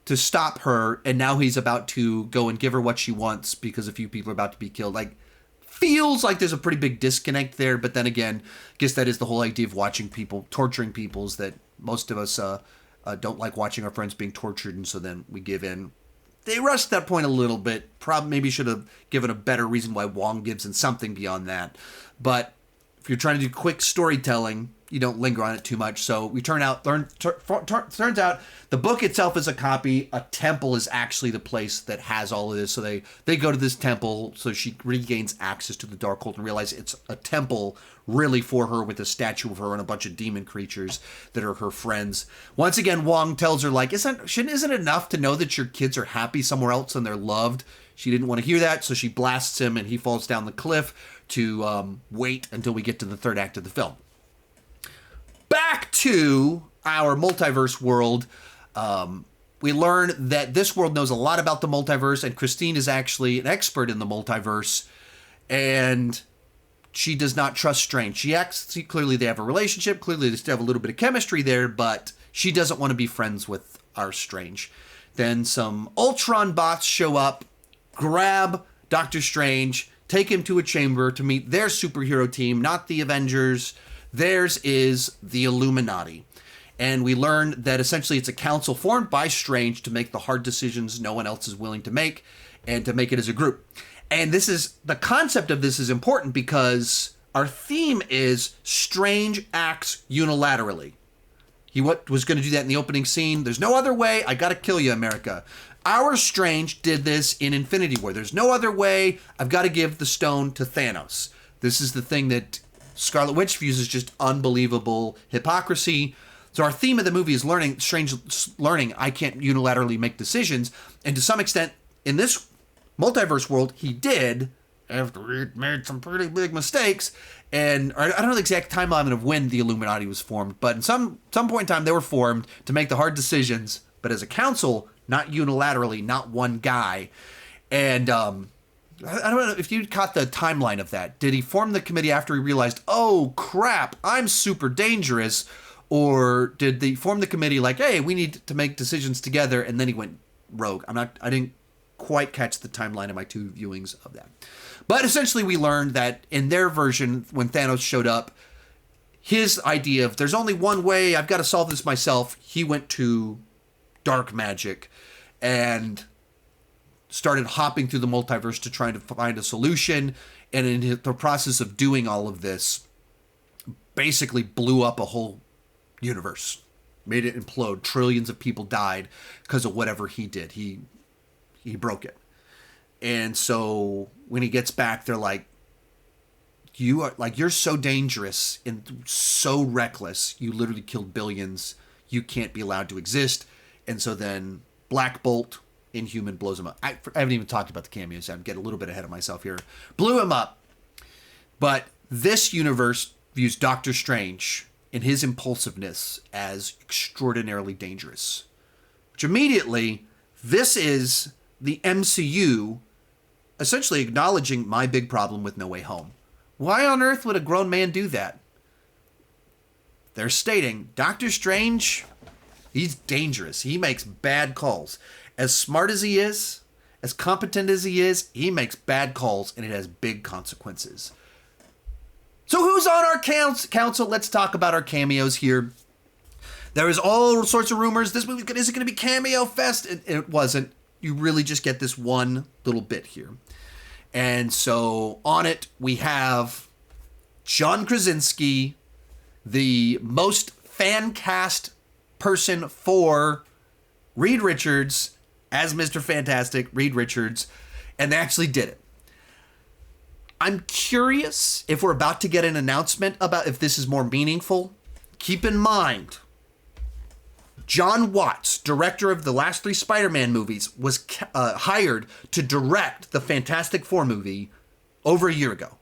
to stop her, and now he's about to go and give her what she wants because a few people are about to be killed. Feels like there's a pretty big disconnect there, but then again, I guess that is the whole idea of watching people, torturing people, is that most of us don't like watching our friends being tortured, and so then we give in. They rushed that point a little bit. Maybe should have given a better reason why Wong gives in something beyond that. But if you're trying to do quick storytelling, you don't linger on it too much. So we turns out the book itself is a copy. A temple is actually the place that has all of this. So they go to this temple, so she regains access to the Darkhold and realize it's a temple really for her, with a statue of her and a bunch of demon creatures that are her friends. Once again, Wong tells her, isn't it enough to know that your kids are happy somewhere else and they're loved? She didn't want to hear that, so she blasts him and he falls down the cliff to wait until we get to the third act of the film. Back to our multiverse world. We learn that this world knows a lot about the multiverse, and Christine is actually an expert in the multiverse, and she does not trust Strange. Clearly they have a relationship, clearly they still have a little bit of chemistry there, but she doesn't want to be friends with our Strange. Then some Ultron bots show up, grab Doctor Strange, take him to a chamber to meet their superhero team, not the Avengers. Theirs is the Illuminati. And we learn that essentially it's a council formed by Strange to make the hard decisions no one else is willing to make, and to make it as a group. And the concept of this is important because Our theme is Strange acts unilaterally. He was going to do that in the opening scene. There's no other way. I got to kill you, America. Our Strange did this in Infinity War. There's no other way. I've got to give the stone to Thanos. This is the thing that Scarlet Witch views as just unbelievable hypocrisy. So our theme of the movie is Strange learning I can't unilaterally make decisions. And to some extent, in this multiverse world, he did, after he made some pretty big mistakes. And I don't know the exact timeline of when the Illuminati was formed, but in some point in time, they were formed to make the hard decisions, but as a council, not unilaterally, not one guy. And I don't know if you caught the timeline of that. Did he form the committee after he realized, oh crap, I'm super dangerous? Or did they form the committee like, hey, we need to make decisions together, and then he went rogue? I didn't quite catch the timeline of my two viewings of that. But essentially we learned that in their version, when Thanos showed up, his idea of there's only one way, I've got to solve this myself, he went to dark magic and started hopping through the multiverse to try to find a solution. And in the process of doing all of this, basically blew up a whole universe, made it implode. Trillions of people died because of whatever he did. He broke it. And so when he gets back, they're like, you're so dangerous and so reckless. You literally killed billions. You can't be allowed to exist. And so then Black Bolt, Inhuman, blows him up. I haven't even talked about the cameos. I'm getting a little bit ahead of myself here. Blew him up. But this universe views Doctor Strange and his impulsiveness as extraordinarily dangerous. Which immediately, this is the MCU essentially acknowledging my big problem with No Way Home. Why on earth would a grown man do that? They're stating, Doctor Strange, he's dangerous. He makes bad calls. As smart as he is, as competent as he is, he makes bad calls, and it has big consequences. So who's on our council? Let's talk about our cameos here. There is all sorts of rumors. This movie is it going to be cameo fest? It wasn't. You really just get this one little bit here. And so on it, we have John Krasinski, the most fan cast person for Reed Richards as Mr. Fantastic, Reed Richards, and they actually did it. I'm curious if we're about to get an announcement about if this is more meaningful. Keep in mind, John Watts, director of the last 3 Spider-Man movies, was hired to direct the Fantastic Four movie over a year ago.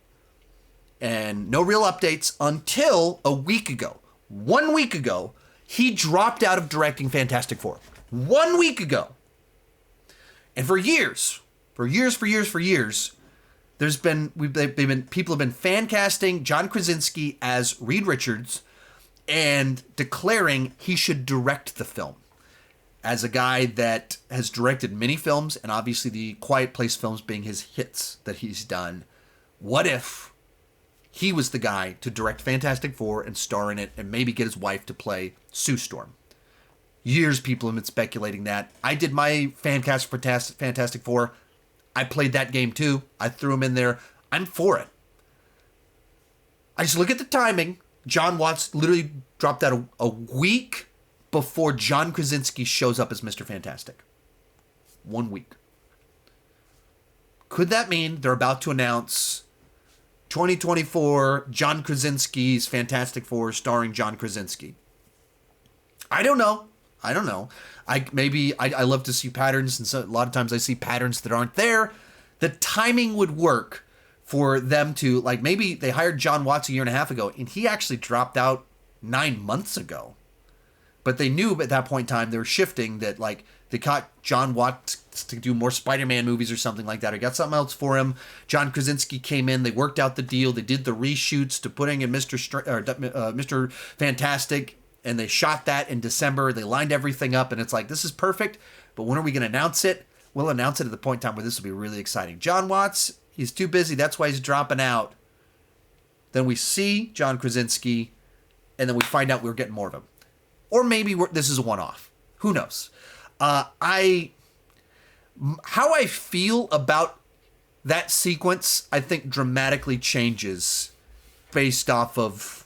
And no real updates until a week ago. 1 week ago, he dropped out of directing Fantastic Four. 1 week ago. And for years, people have been fan casting John Krasinski as Reed Richards and declaring he should direct the film. As a guy that has directed many films, and obviously the Quiet Place films being his hits that he's done, what if he was the guy to direct Fantastic Four and star in it and maybe get his wife to play Sue Storm? Years people have been speculating that. I did my fan cast for Fantastic Four. I played that game too. I threw him in there. I'm for it. I just look at the timing. John Watts literally dropped out a week before John Krasinski shows up as Mr. Fantastic. 1 week. Could that mean they're about to announce 2024 John Krasinski's Fantastic Four starring John Krasinski? I don't know. I love to see patterns, and so a lot of times I see patterns that aren't there. The timing would work for them to, like, maybe they hired John Watts a year and a half ago, and he actually dropped out 9 months ago. But they knew at that point in time they were shifting, that, like, they caught John Watts to do more Spider-Man movies or something like that, or got something else for him. John Krasinski came in, they worked out the deal, they did the reshoots to putting in Mr. Fantastic, and they shot that in December. They lined everything up, and it's like, this is perfect, but when are we going to announce it? We'll announce it at the point in time where this will be really exciting. John Watts, he's too busy. That's why he's dropping out. Then we see John Krasinski, and then we find out we're getting more of him. Or maybe this is a one-off. Who knows? How I feel about that sequence, I think, dramatically changes based off of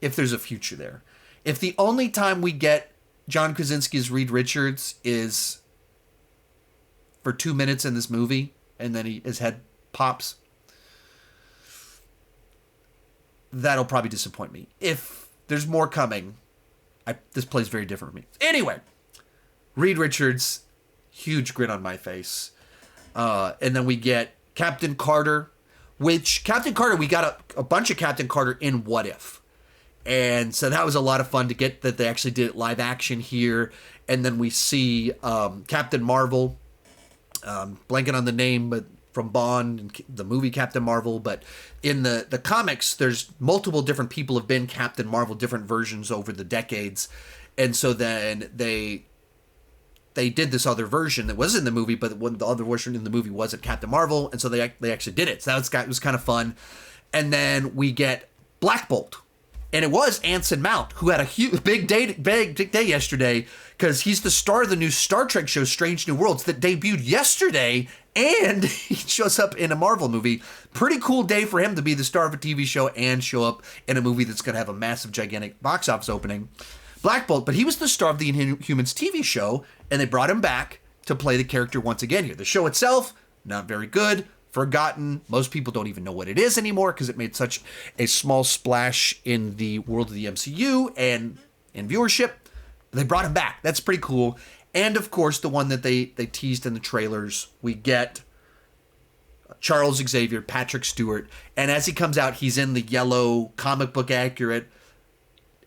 if there's a future there. If the only time we get John Krasinski as Reed Richards is for 2 minutes in this movie, and then his head pops, that'll probably disappoint me. If there's more coming, this plays very different for me. Anyway, Reed Richards, huge grin on my face. And then we get Captain Carter, which Captain Carter, we got a bunch of Captain Carter in What If. And so that was a lot of fun to get that they actually did it live action here. And then we see Captain Marvel, blanking on the name, but from Bond and the movie Captain Marvel. But in the comics, there's multiple different people have been Captain Marvel, different versions over the decades. And so then they did this other version that was in the movie, but the other version in the movie wasn't Captain Marvel. And so they actually did it. So that was kind of fun. And then we get Black Bolt. And it was Anson Mount, who had a big day yesterday, because he's the star of the new Star Trek show, Strange New Worlds, that debuted yesterday, and he shows up in a Marvel movie. Pretty cool day for him to be the star of a TV show and show up in a movie that's going to have a massive, gigantic box office opening. Black Bolt, but he was the star of the Inhumans TV show, and they brought him back to play the character once again here. The show itself, not very good. Forgotten. Most people don't even know what it is anymore because it made such a small splash in the world of the MCU and in viewership. They brought him back. That's pretty cool. And of course, the one that they teased in the trailers, we get Charles Xavier, Patrick Stewart. And as he comes out, he's in the yellow comic book accurate,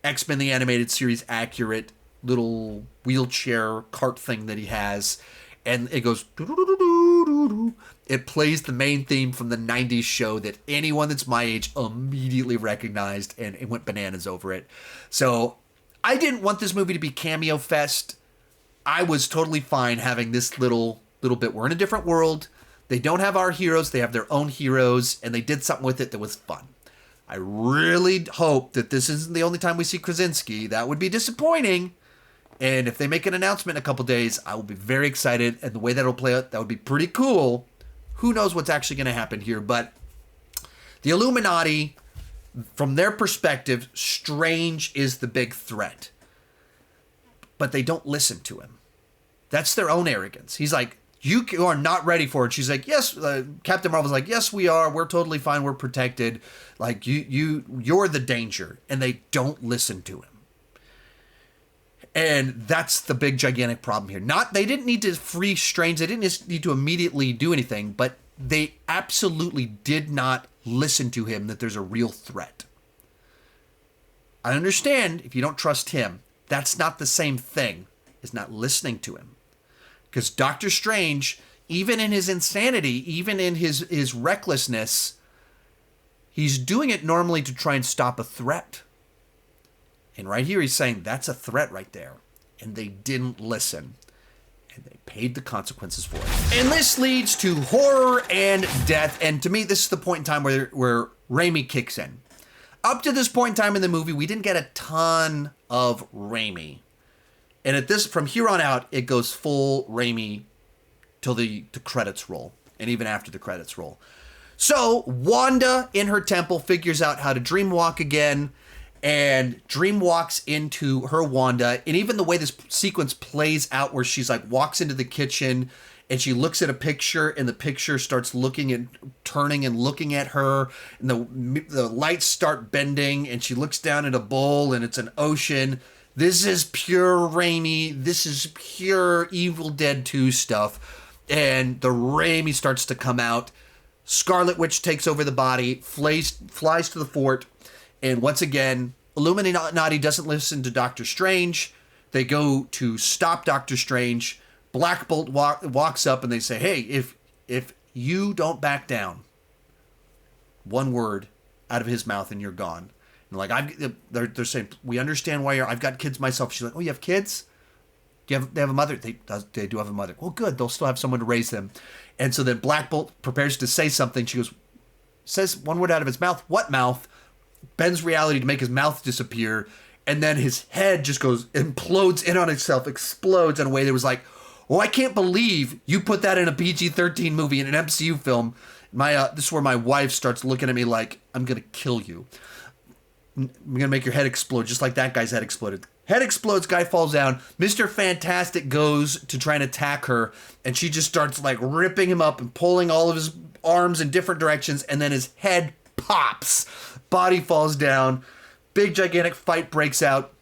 X-Men the Animated Series accurate little wheelchair cart thing that he has. And it goes doo-doo-doo-doo-doo-doo. It plays the main theme from the 90s show that anyone that's my age immediately recognized and it went bananas over it. So I didn't want this movie to be cameo fest. I was totally fine having this little bit. We're in a different world. They don't have our heroes. They have their own heroes, and they did something with it that was fun. I really hope that this isn't the only time we see Krasinski. That would be disappointing. And if they make an announcement in a couple days, I will be very excited. And the way that'll play out, that would be pretty cool. Who knows what's actually going to happen here. But the Illuminati, from their perspective, Strange is the big threat. But they don't listen to him. That's their own arrogance. He's like, you are not ready for it. She's like, yes. Captain Marvel's like, yes, we are. We're totally fine. We're protected. Like, you're the danger. And they don't listen to him. And that's the big, gigantic problem here. They didn't need to free Strange. They didn't need to immediately do anything, but they absolutely did not listen to him that there's a real threat. I understand if you don't trust him. That's not the same thing as not listening to him. Because Doctor Strange, even in his insanity, even in his recklessness, he's doing it normally to try and stop a threat. And right here, he's saying that's a threat right there. And they didn't listen. And they paid the consequences for it. And this leads to horror and death. And to me, this is the point in time where Raimi kicks in. Up to this point in time in the movie, we didn't get a ton of Raimi. And from here on out, it goes full Raimi till the credits roll. And even after the credits roll. So, Wanda in her temple figures out how to dream walk again. And Dream walks into her Wanda, and even the way this sequence plays out where she's like walks into the kitchen and she looks at a picture and the picture starts looking and turning and looking at her, and the lights start bending and she looks down at a bowl and it's an ocean. This is pure Raimi. This is pure Evil Dead 2 stuff. And the Raimi starts to come out. Scarlet Witch takes over the body, flies to the fort. And once again, Illuminati doesn't listen to Doctor Strange. They go to stop Doctor Strange. Black Bolt walks up and they say, hey, if you don't back down, one word out of his mouth and you're gone. And like they're saying, we understand why I've got kids myself. She's like, oh, you have kids? They have a mother? They do have a mother. Well, good. They'll still have someone to raise them. And so then Black Bolt prepares to say something. She says one word out of his mouth. What mouth? Bends reality to make his mouth disappear, and then his head just implodes in on itself, explodes in a way that was like, oh, I can't believe you put that in a PG-13 movie, in an MCU film, This is where my wife starts looking at me like, I'm going to kill you. I'm going to make your head explode, just like that guy's head exploded. Head explodes, guy falls down. Mr. Fantastic goes to try and attack her, and she just starts like ripping him up and pulling all of his arms in different directions, and then his head pops. Body falls down. Big, gigantic fight breaks out.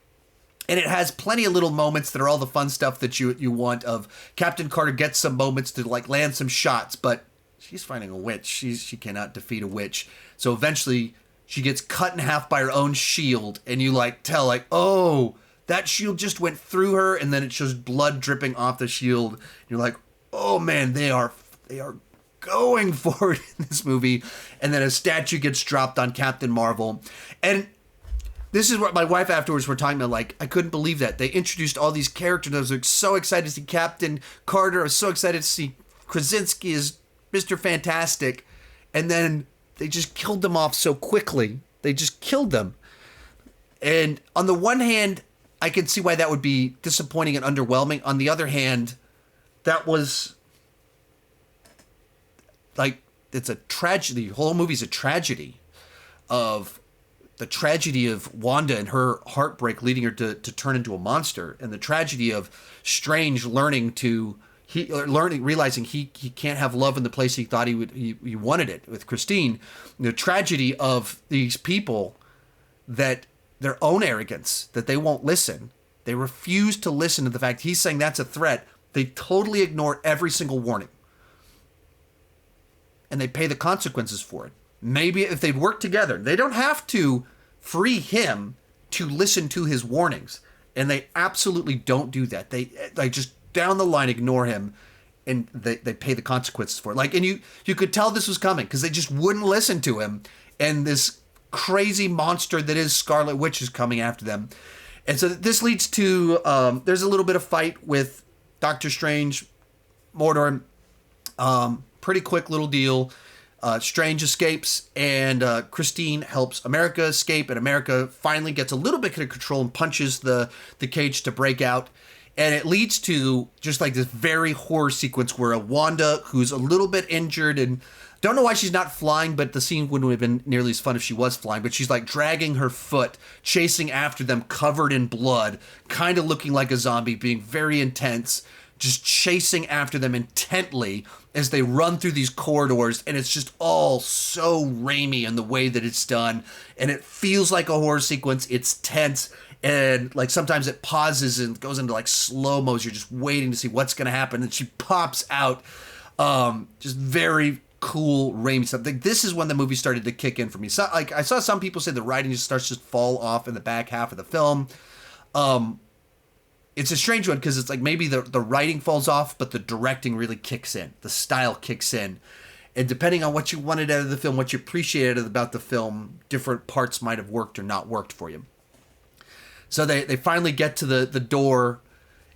And it has plenty of little moments that are all the fun stuff that you want of Captain Carter gets some moments to like land some shots, but she's fighting a witch. She cannot defeat a witch. So eventually she gets cut in half by her own shield, and you like tell like, oh, that shield just went through her, and then it shows blood dripping off the shield. And you're like, oh man, they are going for it in this movie. And then a statue gets dropped on Captain Marvel. And this is what my wife afterwards were talking about. Like, I couldn't believe that. They introduced all these characters. I was like, so excited to see Captain Carter. I was so excited to see Krasinski as Mr. Fantastic. And then they just killed them off so quickly. They just killed them. And on the one hand, I can see why that would be disappointing and underwhelming. On the other hand, that was like, it's a tragedy. The whole movie's a tragedy of the tragedy of Wanda and her heartbreak leading her to turn into a monster, and the tragedy of Strange realizing he can't have love in the place he thought he wanted it with Christine. The tragedy of these people, that their own arrogance, that they won't listen. They refuse to listen to the fact he's saying that's a threat. They totally ignore every single warning. And they pay the consequences for it. Maybe if they'd work together, they don't have to free him to listen to his warnings. And they absolutely don't do that. They just down the line ignore him, and they pay the consequences for it. Like, and you could tell this was coming because they just wouldn't listen to him. And this crazy monster that is Scarlet Witch is coming after them. And so this leads to, there's a little bit of fight with Doctor Strange, Mordor. Pretty quick little deal. Strange escapes, and Christine helps America escape, and America finally gets a little bit of control and punches the cage to break out. And it leads to just like this very horror sequence where a Wanda, who's a little bit injured, and don't know why she's not flying, but the scene wouldn't have been nearly as fun if she was flying, but she's like dragging her foot, chasing after them, covered in blood, kind of looking like a zombie, being very intense, just chasing after them intently as they run through these corridors. And it's just all so Raimi in the way that it's done. And it feels like a horror sequence. It's tense. And like sometimes it pauses and goes into like slow-mo. You're just waiting to see what's going to happen. And she pops out. Just very cool Raimi stuff. Like, this is when the movie started to kick in for me. So, like, I saw some people say the writing just starts to fall off in the back half of the film. It's a strange one because it's like maybe the writing falls off, but the directing really kicks in. The style kicks in. And depending on what you wanted out of the film, what you appreciated about the film, different parts might have worked or not worked for you. So they finally get to the door,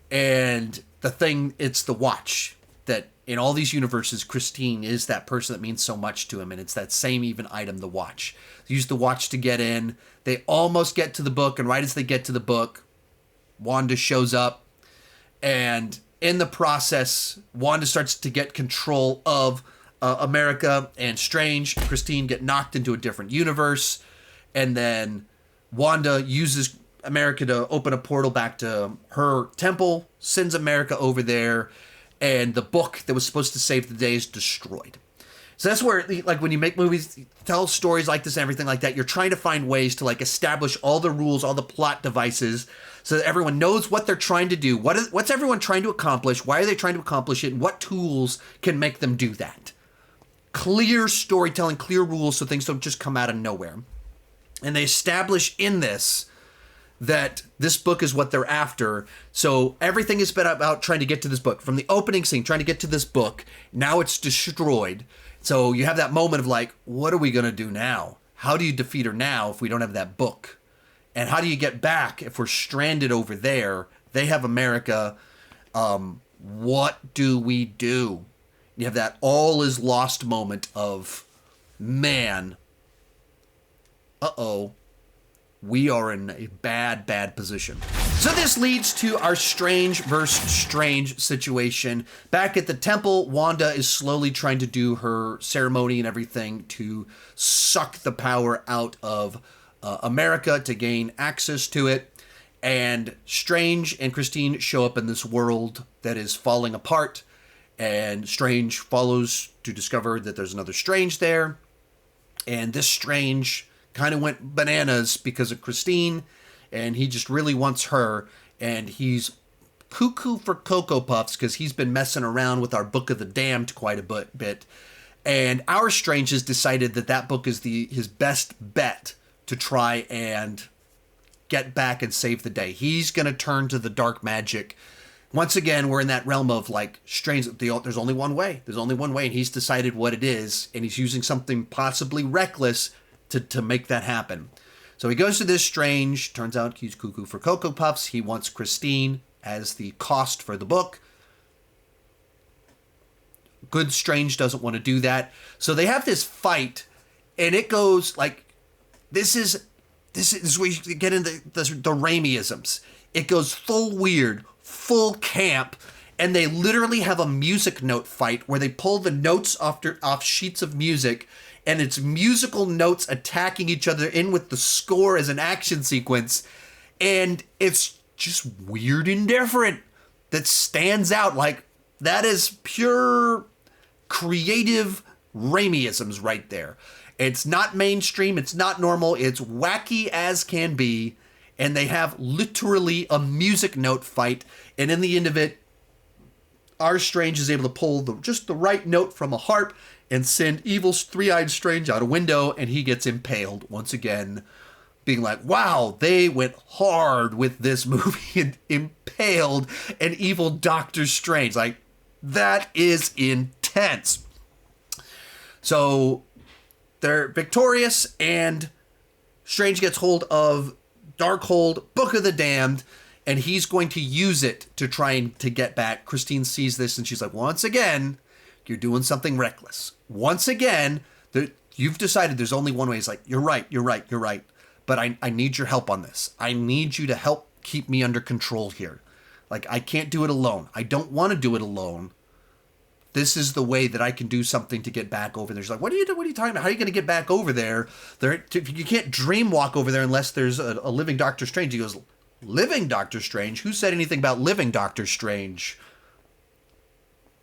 and it's the watch. That in all these universes, Christine is that person that means so much to him, and it's that same even item, the watch. They use the watch to get in. They almost get to the book, and right as they get to the book, Wanda shows up, and in the process, Wanda starts to get control of America, and Strange, Christine get knocked into a different universe, and then Wanda uses America to open a portal back to her temple, sends America over there, and the book that was supposed to save the day is destroyed. So that's where, like, when you make movies, tell stories like this and everything like that, you're trying to find ways to, like, establish all the rules, all the plot devices, so that everyone knows what they're trying to do. What's everyone trying to accomplish? Why are they trying to accomplish it? And what tools can make them do that? Clear storytelling, clear rules, so things don't just come out of nowhere. And they establish in this that this book is what they're after. So everything has been about trying to get to this book. From the opening scene, trying to get to this book. Now it's destroyed. So you have that moment of like, what are we going to do now? How do you defeat her now if we don't have that book? And how do you get back if we're stranded over there? They have America. What do we do? You have that all is lost moment of, man, uh-oh, we are in a bad position. So this leads to our Strange versus Strange situation. Back at the temple, Wanda is slowly trying to do her ceremony and everything to suck the power out of America to gain access to it. And Strange and Christine show up in this world that is falling apart. And Strange follows to discover that there's another Strange there. And this Strange kind of went bananas because of Christine, and he just really wants her, and he's cuckoo for Cocoa Puffs because he's been messing around with our Book of the Damned quite a bit. And our Strange has decided that that book is his best bet to try and get back and save the day. He's going to turn to the dark magic. Once again, we're in that realm of like Strange. There's only one way. There's only one way, and he's decided what it is, and he's using something possibly reckless to make that happen. So he goes to this Strange. Turns out he's cuckoo for Cocoa Puffs. He wants Christine as the cost for the book. Good Strange doesn't want to do that. So they have this fight, and it goes like, this is where you get into the Raimi-isms. It goes full weird, full camp, and they literally have a music note fight where they pull the notes off sheets of music, and it's musical notes attacking each other in with the score as an action sequence. And it's just weird and different. That stands out. Like, that is pure creative Raimi-isms right there. It's not mainstream. It's not normal. It's wacky as can be. And they have literally a music note fight. And in the end of it, our Strange is able to pull just the right note from a harp and send evil three-eyed Strange out a window, and he gets impaled once again, being like, wow, they went hard with this movie and impaled an evil Doctor Strange. Like, that is intense. So they're victorious, and Strange gets hold of Darkhold, Book of the Damned, and he's going to use it to try and to get back. Christine sees this, and she's like, once again, you're doing something reckless. Once again, you've decided there's only one way. It's like, you're right. But I need your help on this. I need you to help keep me under control here. Like, I can't do it alone. I don't want to do it alone. This is the way that I can do something to get back over there. She's like, what are you talking about? How are you going to get back over there? You can't dream walk over there unless there's a living Doctor Strange. He goes, living Doctor Strange? Who said anything about living Doctor Strange?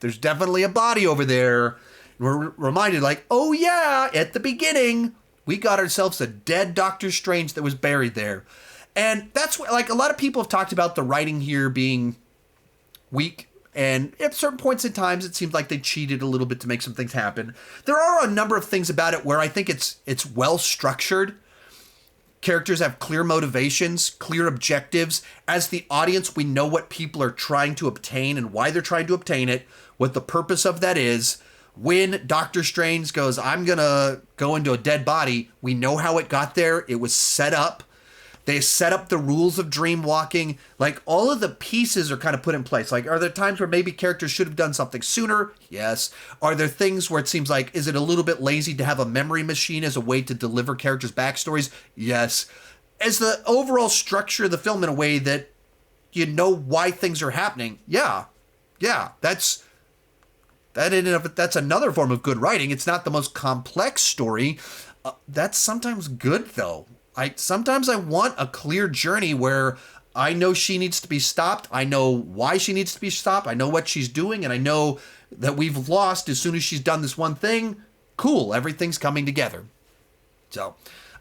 There's definitely a body over there. We're reminded, like, oh yeah, at the beginning, we got ourselves a dead Doctor Strange that was buried there. And that's what, like, a lot of people have talked about the writing here being weak. And at certain points in times, it seems like they cheated a little bit to make some things happen. There are a number of things about it where I think it's well structured. Characters have clear motivations, clear objectives. As the audience, we know what people are trying to obtain and why they're trying to obtain it, what the purpose of that is. When Doctor Strange goes, I'm going to go into a dead body, we know how it got there. It was set up. They set up the rules of dream walking. Like, all of the pieces are kind of put in place. Like, are there times where maybe characters should have done something sooner? Yes. Are there things where it seems like, is it a little bit lazy to have a memory machine as a way to deliver characters' backstories? Yes. As the overall structure of the film in a way that you know why things are happening? Yeah. That's another form of good writing. It's not the most complex story. That's sometimes good, though. Sometimes I want a clear journey where I know she needs to be stopped. I know why she needs to be stopped. I know what she's doing, and I know that we've lost as soon as she's done this one thing. Cool, everything's coming together. So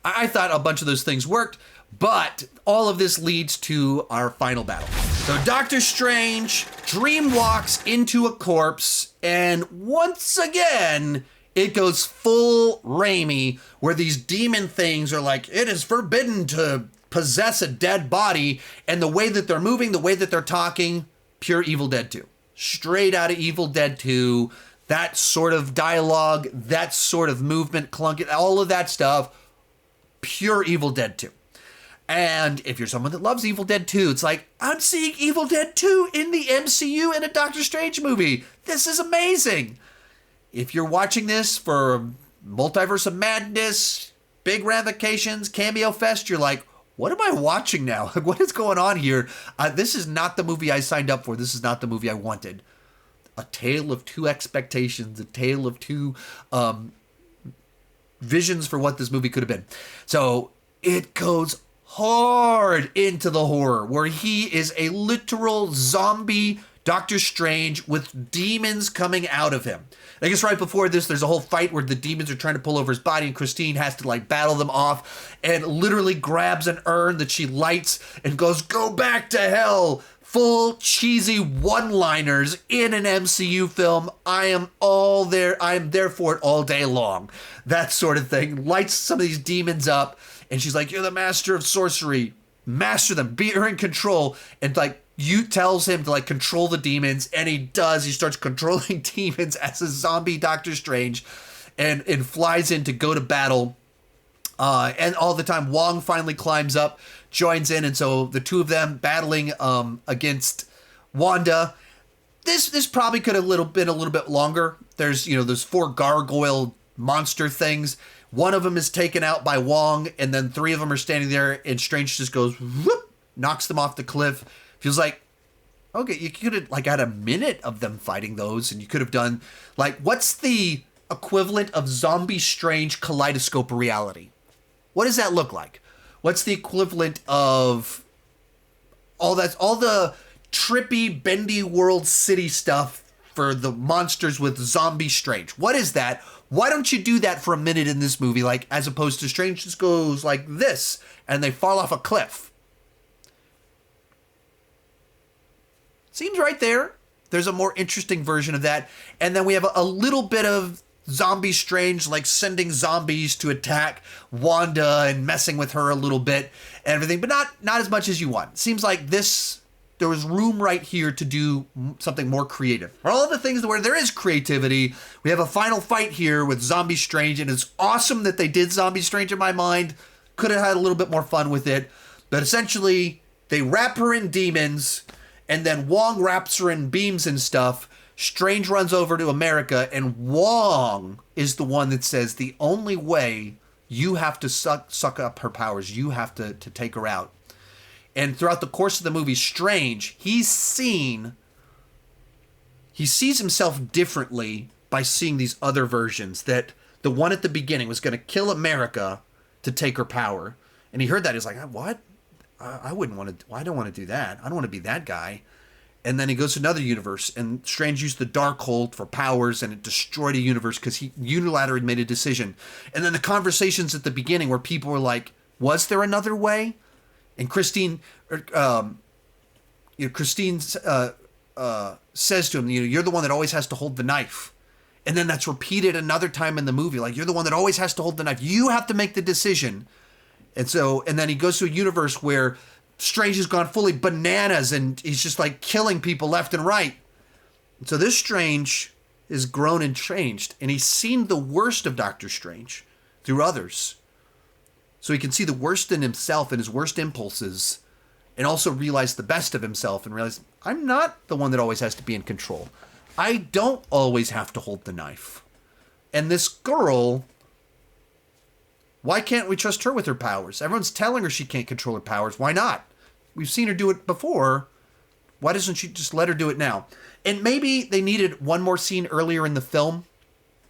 I thought a bunch of those things worked, but all of this leads to our final battle. So Doctor Strange dream walks into a corpse, and once again, it goes full Raimi, where these demon things are like, it is forbidden to possess a dead body, and the way that they're moving, the way that they're talking, pure Evil Dead 2. Straight out of Evil Dead 2, that sort of dialogue, that sort of movement, clunky, all of that stuff, pure Evil Dead 2. And if you're someone that loves Evil Dead 2, it's like, I'm seeing Evil Dead 2 in the MCU in a Doctor Strange movie. This is amazing. If you're watching this for Multiverse of Madness, big ramifications, cameo fest, you're like, what am I watching now? Like, what is going on here? This is not the movie I signed up for. This is not the movie I wanted. A tale of two expectations, a tale of two visions for what this movie could have been. So it goes hard into the horror, where he is a literal zombie Doctor Strange with demons coming out of him. I guess right before this, there's a whole fight where the demons are trying to pull over his body, and Christine has to like battle them off, and literally grabs an urn that she lights and goes, "Go back to hell." Full cheesy one-liners in an MCU film. I am all there. I am there for it all day long. That sort of thing. Lights some of these demons up, and she's like, "You're the master of sorcery. Master them. Be her in control." And like, tells him to like control the demons, and he does. He starts controlling demons as a zombie Doctor Strange, and flies in to go to battle. And all the time, Wong finally climbs up, joins in, and so the two of them battling against Wanda. This probably could have been a little bit longer. There's 4 gargoyle monster things. One of them is taken out by Wong, and then 3 of them are standing there, and Strange just goes whoop, knocks them off the cliff. Feels like, okay, you could have like had a minute of them fighting those, and you could have done like, what's the equivalent of Zombie Strange kaleidoscope reality? What does that look like? What's the equivalent of all the trippy, bendy world city stuff for the monsters with Zombie Strange? What is that? Why don't you do that for a minute in this movie, like, as opposed to Strange just goes like this and they fall off a cliff? Seems right there. There's a more interesting version of that. And then we have a little bit of Zombie Strange, like sending zombies to attack Wanda and messing with her a little bit and everything, but not as much as you want. Seems like there was room right here to do something more creative. For all of the things where there is creativity, we have a final fight here with Zombie Strange, and it's awesome that they did Zombie Strange in my mind. Could have had a little bit more fun with it, but essentially they wrap her in demons, and then Wong wraps her in beams and stuff. Strange runs over to America, and Wong is the one that says the only way, you have to suck up her powers. You have to take her out. And throughout the course of the movie, Strange, he sees himself differently by seeing these other versions. That the one at the beginning was going to kill America to take her power. And he heard that. He's like, what? I don't want to do that. I don't want to be that guy. And then he goes to another universe, and Strange used the Darkhold for powers, and it destroyed a universe because he unilaterally made a decision. And then the conversations at the beginning where people were like, was there another way? And Christine says to him, you're the one that always has to hold the knife. And then that's repeated another time in the movie. Like, you're the one that always has to hold the knife. You have to make the decision. And then he goes to a universe where Strange has gone fully bananas, and he's just like killing people left and right. So this Strange is grown and changed, and he's seen the worst of Doctor Strange through others. So he can see the worst in himself and his worst impulses, and also realize the best of himself and realize, I'm not the one that always has to be in control. I don't always have to hold the knife. And this girl, why can't we trust her with her powers? Everyone's telling her she can't control her powers. Why not? We've seen her do it before. Why doesn't she just let her do it now? And maybe they needed one more scene earlier in the film,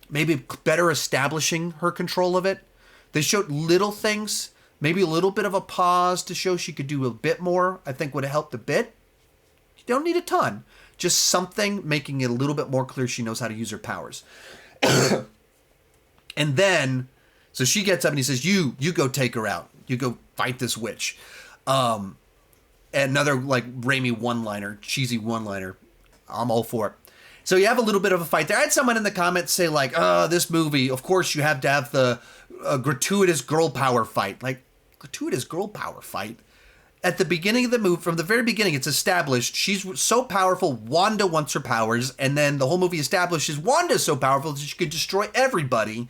maybe better establishing her control of it. They showed little things, maybe a little bit of a pause to show she could do a bit more, I think would have helped a bit. You don't need a ton. Just something making it a little bit more clear she knows how to use her powers. And then, so she gets up and he says, you go take her out. You go fight this witch. Another like Raimi one-liner, cheesy one-liner. I'm all for it. So you have a little bit of a fight there. I had someone in the comments say like, this movie, of course you have to have the gratuitous girl power fight. Like, gratuitous girl power fight? At the beginning of the movie, from the very beginning, it's established she's so powerful, Wanda wants her powers, and then the whole movie establishes Wanda's so powerful that she could destroy everybody.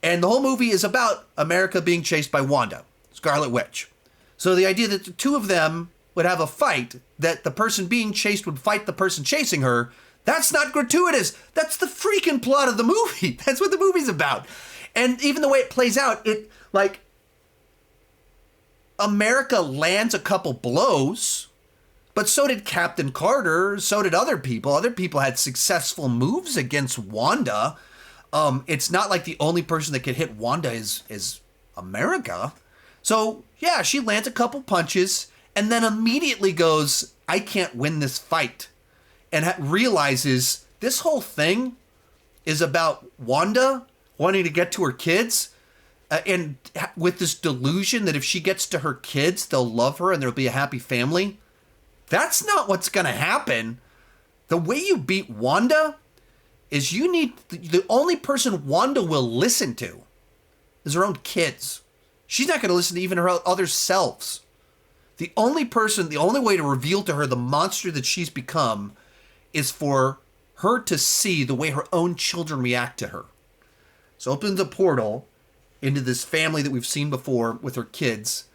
And the whole movie is about America being chased by Wanda, Scarlet Witch. So the idea that the two of them would have a fight, that the person being chased would fight the person chasing her, that's not gratuitous. That's the freaking plot of the movie. That's what the movie's about. And even the way it plays out, it, like, America lands a couple blows, but so did Captain Carter, so did other people. Other people had successful moves against Wanda. It's not like the only person that could hit Wanda is America. So, yeah, she lands a couple punches and then immediately goes, I can't win this fight. And realizes this whole thing is about Wanda wanting to get to her kids. And with this delusion that if she gets to her kids, they'll love her and there'll be a happy family. That's not what's going to happen. The way you beat Wanda is you need the only person Wanda will listen to is her own kids. She's not going to listen to even her other selves. The only way to reveal to her the monster that she's become is for her to see the way her own children react to her. So opens a portal into this family that we've seen before with her kids,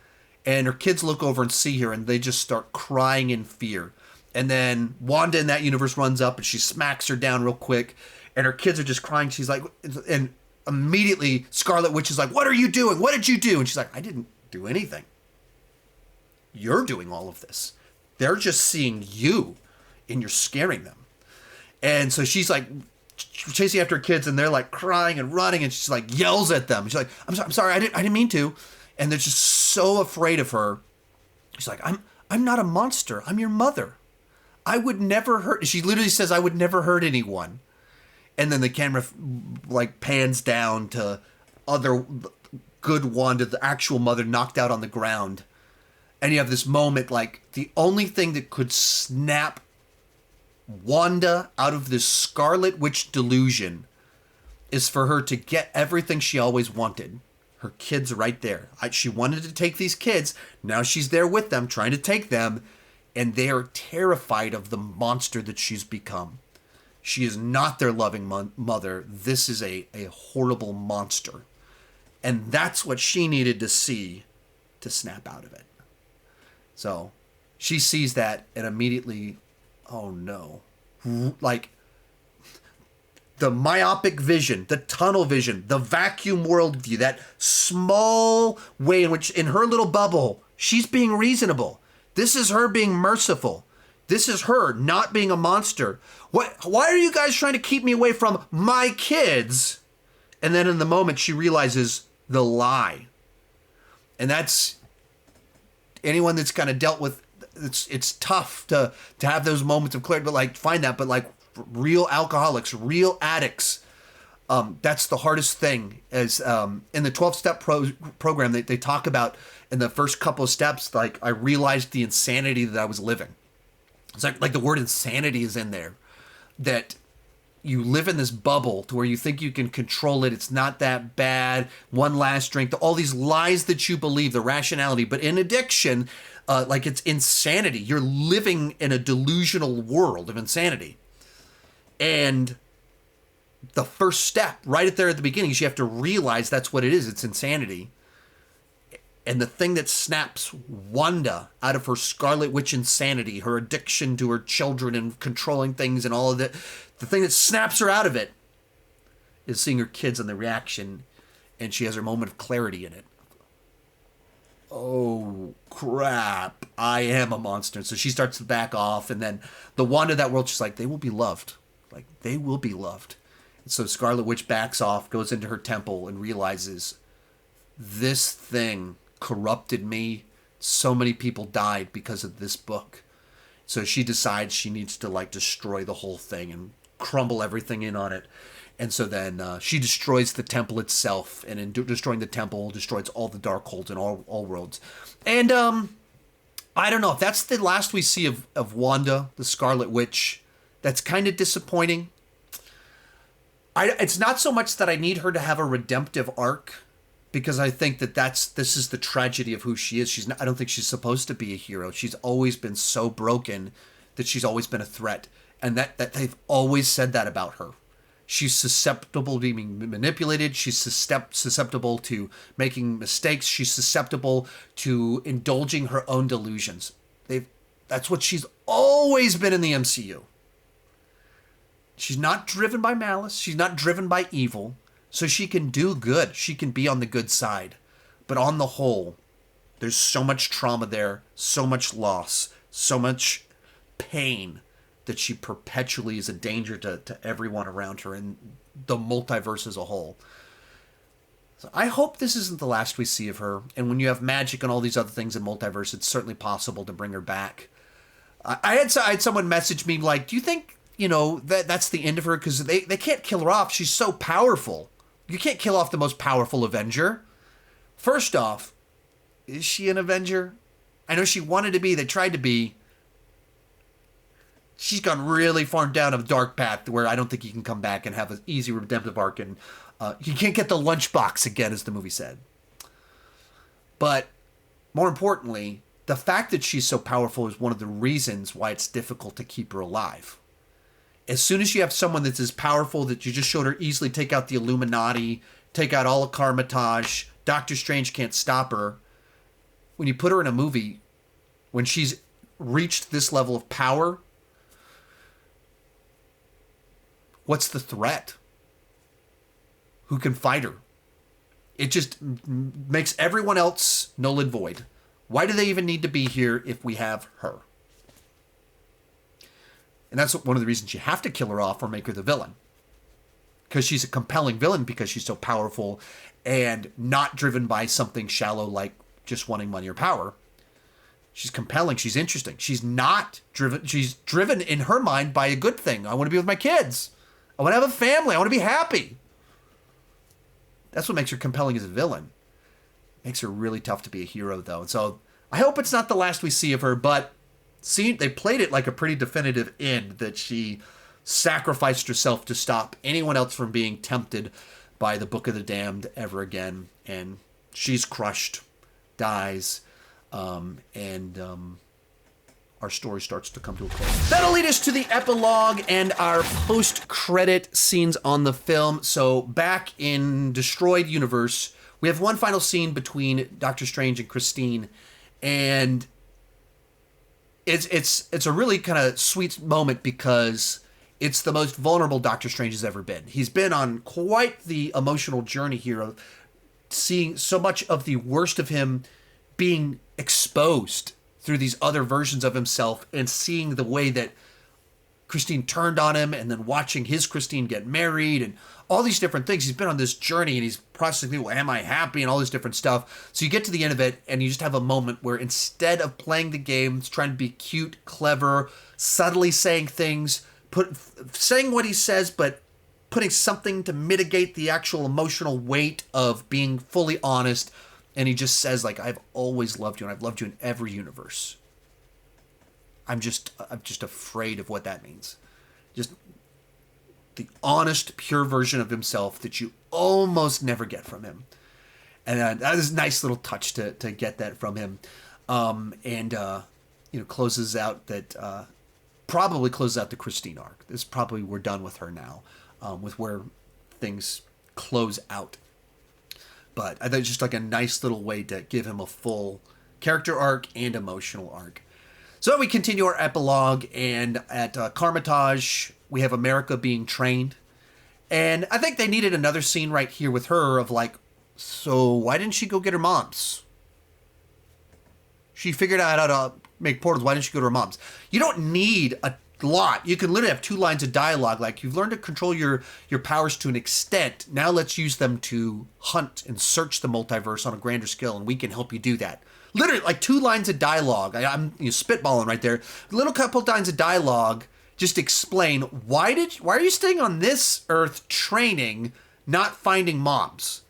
and her kids look over and see her and they just start crying in fear. And then Wanda in that universe runs up and she smacks her down real quick, and her kids are just crying. She's like, and immediately Scarlet Witch is like, what are you doing? What did you do? And she's like, I didn't do anything. You're doing all of this. They're just seeing you and you're scaring them. And so she's like chasing after her kids, and they're like crying and running, and she's like yells at them. She's like, I'm sorry, I didn't mean to. And they're just so afraid of her. She's like, I'm not a monster. I'm your mother. I would never hurt. She literally says, I would never hurt anyone. And then the camera like pans down to other good Wanda, the actual mother, knocked out on the ground. And you have this moment, like the only thing that could snap Wanda out of this Scarlet Witch delusion is for her to get everything she always wanted. Her kids right there. She wanted to take these kids. Now she's there with them, trying to take them. And they are terrified of the monster that she's become. She is not their loving mother. This is a horrible monster. And that's what she needed to see to snap out of it. So she sees that and immediately, oh no. Like the myopic vision, the tunnel vision, the vacuum worldview, that small way in which in her little bubble, she's being reasonable. This is her being merciful. This is her not being a monster. Why are you guys trying to keep me away from my kids? And then in the moment, she realizes the lie. And that's anyone that's kind of dealt with, it's tough to have those moments of clarity, but like find that, but like real alcoholics, real addicts, that's the hardest thing. As in the 12-step program, they talk about in the first couple of steps, like I realized the insanity that I was living. It's like the word insanity is in there, that you live in this bubble to where you think you can control it. It's not that bad. One last drink, all these lies that you believe, the rationality, but in addiction, like it's insanity. You're living in a delusional world of insanity. And the first step right there at the beginning is you have to realize that's what it is. It's insanity. And the thing that snaps Wanda out of her Scarlet Witch insanity, her addiction to her children and controlling things and all of that, the thing that snaps her out of it is seeing her kids and the reaction, and she has her moment of clarity in it. Oh, crap. I am a monster. So she starts to back off, and then the Wanda of that world, she's like, they will be loved. Like, they will be loved. And so Scarlet Witch backs off, goes into her temple, and realizes this thing corrupted me. So many people died because of this book. So she decides she needs to like destroy the whole thing and crumble everything in on it. And so then she destroys the temple itself, and in destroying the temple, destroys all the Darkholds and all worlds. And I don't know if that's the last we see of Wanda, the Scarlet Witch. That's kind of disappointing. It's not so much that I need her to have a redemptive arc, because I think this is the tragedy of who she is. I don't think she's supposed to be a hero. She's always been so broken that she's always been a threat. And that they've always said that about her. She's susceptible to being manipulated. She's susceptible to making mistakes. She's susceptible to indulging her own delusions. That's what she's always been in the MCU. She's not driven by malice. She's not driven by evil. So she can do good. She can be on the good side. But on the whole, There's so much trauma there, so much loss, so much pain that she perpetually is a danger to everyone around her and the multiverse as a whole. So I hope this isn't the last we see of her. And when you have magic and all these other things in multiverse, it's certainly possible to bring her back. I had someone message me like, do you think, that's the end of her? Because they can't kill her off. She's so powerful. You can't kill off the most powerful Avenger. First off, is she an Avenger? I know she wanted to be. They tried to be. She's gone really far down a dark path where I don't think you can come back and have an easy redemptive arc. And you can't get the lunchbox again, as the movie said. But more importantly, the fact that she's so powerful is one of the reasons why it's difficult to keep her alive. As soon as you have someone that's as powerful that you just showed her easily take out the Illuminati, take out all of Kamar-Taj, Doctor Strange can't stop her. When you put her in a movie, when she's reached this level of power, what's the threat? Who can fight her? It just makes everyone else null and void. Why do they even need to be here if we have her? And that's one of the reasons you have to kill her off or make her the villain. Because she's a compelling villain because she's so powerful and not driven by something shallow like just wanting money or power. She's compelling. She's interesting. She's not driven. She's driven in her mind by a good thing. I want to be with my kids. I want to have a family. I want to be happy. That's what makes her compelling as a villain. Makes her really tough to be a hero, though. And so I hope it's not the last we see of her, but they played it like a pretty definitive end, that she sacrificed herself to stop anyone else from being tempted by the Book of the Damned ever again. And she's crushed, dies, and our story starts to come to a close. That'll lead us to the epilogue and our post-credit scenes on the film. So back in Destroyed Universe, we have one final scene between Doctor Strange and Christine, and it's a really kind of sweet moment because it's the most vulnerable Doctor Strange has ever been. He's been on quite the emotional journey here of seeing so much of the worst of him being exposed through these other versions of himself, and seeing the way that Christine turned on him, and then watching his Christine get married and all these different things. He's been on this journey and he's processing, well, am I happy, and all this different stuff. So you get to the end of it and you just have a moment where instead of playing the games, trying to be cute, clever, subtly saying things, saying what he says, but putting something to mitigate the actual emotional weight of being fully honest. And he just says, like, I've always loved you, and I've loved you in every universe. I'm just afraid of what that means. Just the honest, pure version of himself that you almost never get from him. And that is a nice little touch to get that from him. Closes out that, probably closes out the Christine arc. This probably, we're done with her now, with where things close out. But I thought it was just like a nice little way to give him a full character arc and emotional arc. So we continue our epilogue, and at Kamar-Taj, we have America being trained. And I think they needed another scene right here with her of like, so why didn't she go get her mom's? She figured out how to make portals. Why didn't she go to her mom's? You don't need a lot. You can literally have 2 lines of dialogue. Like, you've learned to control your powers to an extent. Now let's use them to hunt and search the multiverse on a grander scale, and we can help you do that. Literally, like 2 lines of dialogue. I'm spitballing right there. A little couple lines of dialogue. Just explain, why are you staying on this Earth training, not finding moms?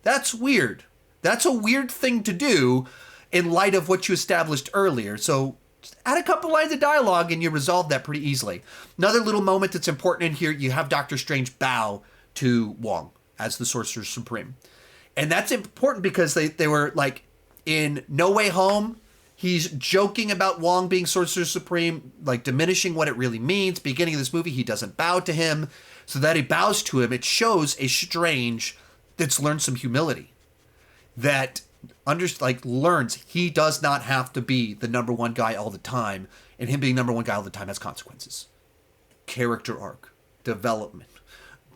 That's weird. That's a weird thing to do in light of what you established earlier. So just add a couple lines of dialogue and you resolve that pretty easily. Another little moment that's important in here, you have Doctor Strange bow to Wong as the Sorcerer Supreme. And that's important because they were like, in No Way Home, he's joking about Wong being Sorcerer Supreme, like diminishing what it really means. Beginning of this movie, he doesn't bow to him. So that he bows to him, it shows a Strange that's learned some humility. That learns he does not have to be the number one guy all the time, and him being number one guy all the time has consequences. Character arc, development,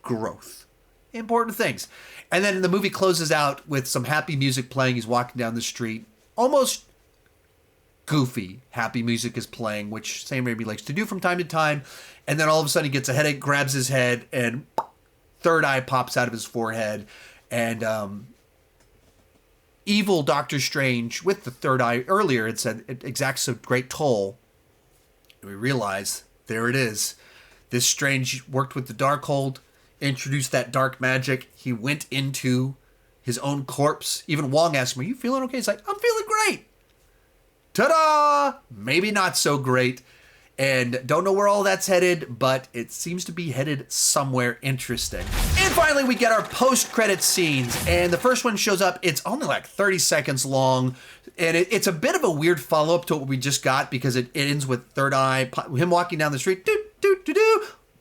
growth, important things. And then the movie closes out with some happy music playing. He's walking down the street, almost goofy happy music is playing, which Sam Raimi likes to do from time to time, and then all of a sudden he gets a headache, grabs his head, and third eye pops out of his forehead, and evil Doctor Strange with the third eye earlier had said it exacts a great toll. And we realize there it is. This Strange worked with the Darkhold, introduced that dark magic. He went into his own corpse. Even Wong asked him, "Are you feeling okay?" He's like, "I'm feeling great." Ta-da! Maybe not so great. And don't know where all that's headed, but it seems to be headed somewhere interesting. And finally, we get our post-credit scenes. And the first one shows up. It's only like 30 seconds long. And it's a bit of a weird follow-up to what we just got, because it ends with third eye, him walking down the street,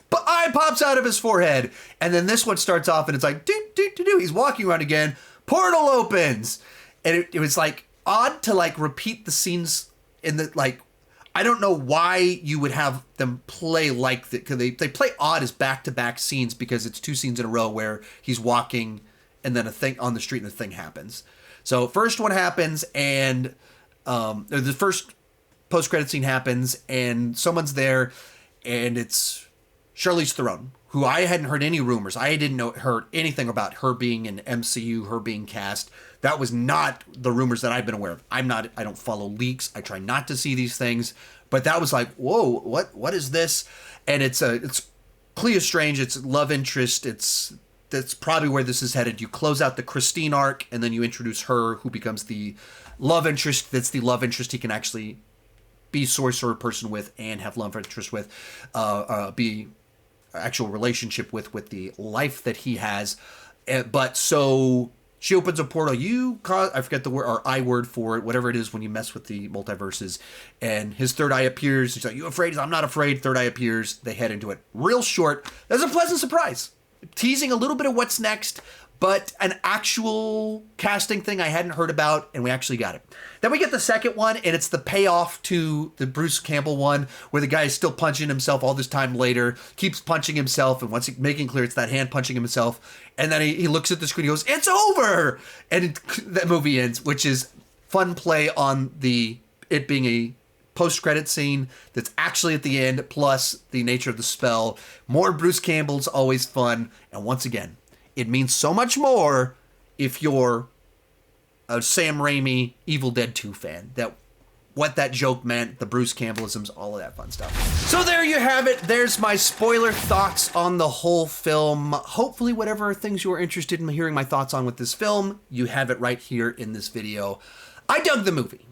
but eye pops out of his forehead. And then this one starts off and it's like, he's walking around again, portal opens. And it was like odd to like repeat the scenes in the, like, I don't know why you would have them play like that, because they play odd as back-to-back scenes, because it's two scenes in a row where he's walking and then a thing on the street and the thing happens. So first one happens, and the first post-credit scene happens, and someone's there, and it's Charlize Theron, who I hadn't heard any rumors. I didn't heard anything about her being in MCU, her being cast. That was not the rumors that I've been aware of. I don't follow leaks. I try not to see these things, but that was like, whoa, what is this? And it's Clea Strange. It's love interest. That's probably where this is headed. You close out the Christine arc, and then you introduce her, who becomes the love interest. That's the love interest he can actually be sorcerer person with and have love interest with, be actual relationship with the life that he has. But so she opens a portal. I forget the word, or I word for it, whatever it is when you mess with the multiverses. And his third eye appears. He's like, "You afraid?" He's, "I'm not afraid." Third eye appears. They head into it. Real short. There's a pleasant surprise. Teasing a little bit of what's next, but an actual casting thing I hadn't heard about, and we actually got it. Then we get the second one, and it's the payoff to the Bruce Campbell one, where the guy is still punching himself all this time later, keeps punching himself, and once making clear it's that hand punching himself, and then he looks at the screen, he goes, "It's over!" And that movie ends, which is fun play on it being a post-credit scene that's actually at the end, plus the nature of the spell. More Bruce Campbell's always fun, and once again, it means so much more if you're a Sam Raimi Evil Dead 2 fan. What that joke meant, the Bruce Campbellisms, all of that fun stuff. So there you have it. There's my spoiler thoughts on the whole film. Hopefully whatever things you are interested in hearing my thoughts on with this film, you have it right here in this video. I dug the movie.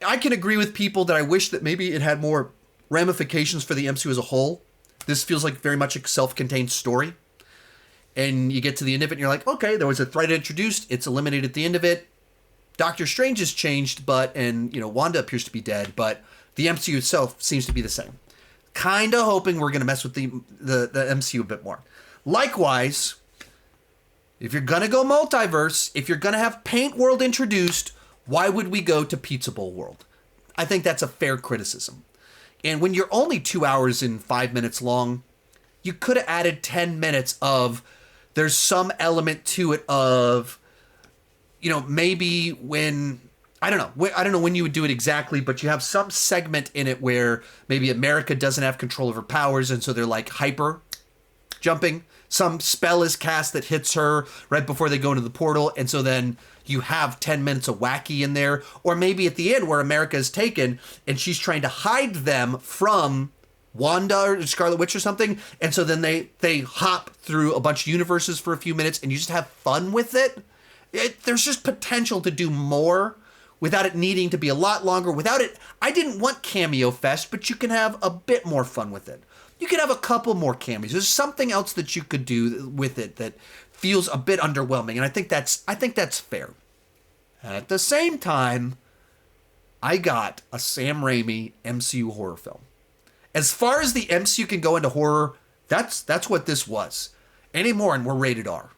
I can agree with people that I wish that maybe it had more ramifications for the MCU as a whole. This feels like very much a self-contained story. And you get to the end of it and you're like, okay, there was a threat introduced. It's eliminated at the end of it. Doctor Strange has changed, Wanda appears to be dead, but the MCU itself seems to be the same. Kind of hoping we're going to mess with the MCU a bit more. Likewise, if you're going to go multiverse, if you're going to have Paint World introduced, why would we go to Pizza Bowl World? I think that's a fair criticism. And when you're only 2 hours and 5 minutes long, you could have added 10 minutes of, there's some element to it of, maybe when, I don't know when you would do it exactly, but you have some segment in it where maybe America doesn't have control of her powers, and so they're like hyper jumping. Some spell is cast that hits her right before they go into the portal, and so then you have 10 minutes of wacky in there. Or maybe at the end where America is taken and she's trying to hide them from Wanda or Scarlet Witch or something, and so then they hop through a bunch of universes for a few minutes and you just have fun with it. There's just potential to do more without it needing to be a lot longer. Without it, I didn't want Cameo Fest, but you can have a bit more fun with it. You could have a couple more cameos. There's something else that you could do with it that feels a bit underwhelming, and I think that's fair. At the same time, I got a Sam Raimi MCU horror film. As far as the MCU can go into horror, that's what this was. Anymore, and we're rated R.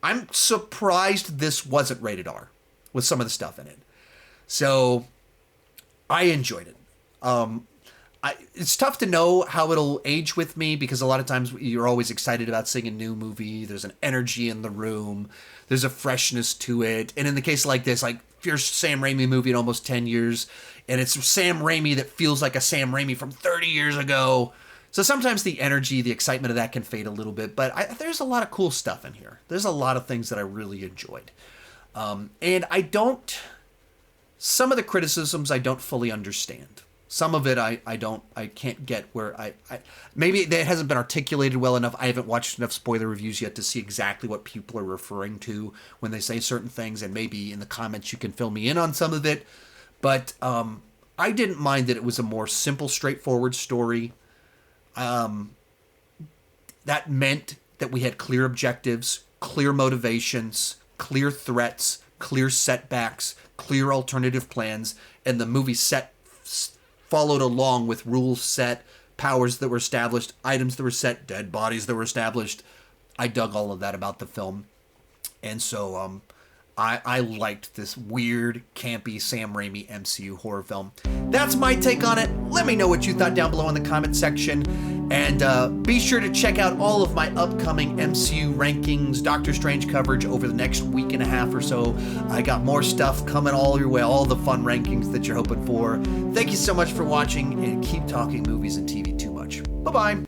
I'm surprised this wasn't rated R with some of the stuff in it. So I enjoyed it. It's tough to know how it'll age with me, because a lot of times you're always excited about seeing a new movie. There's an energy in the room. There's a freshness to it. And in the case like this, like first Sam Raimi movie in almost 10 years, and it's Sam Raimi that feels like a Sam Raimi from 30 years ago. So sometimes the energy, the excitement of that can fade a little bit, but there's a lot of cool stuff in here. There's a lot of things that I really enjoyed. And some of the criticisms I don't fully understand. Some of it I can't get where maybe it hasn't been articulated well enough. I haven't watched enough spoiler reviews yet to see exactly what people are referring to when they say certain things, and maybe in the comments you can fill me in on some of it. But I didn't mind that it was a more simple, straightforward story. That meant that we had clear objectives, clear motivations, clear threats, clear setbacks, clear alternative plans, and the movie followed along with rules set, powers that were established, items that were set, dead bodies that were established. I dug all of that about the film. And so I liked this weird, campy Sam Raimi MCU horror film. That's my take on it. Let me know what you thought down below in the comment section. And be sure to check out all of my upcoming MCU rankings, Doctor Strange coverage over the next week and a half or so. I got more stuff coming all your way, all the fun rankings that you're hoping for. Thank you so much for watching, and keep talking movies and TV too much. Bye-bye.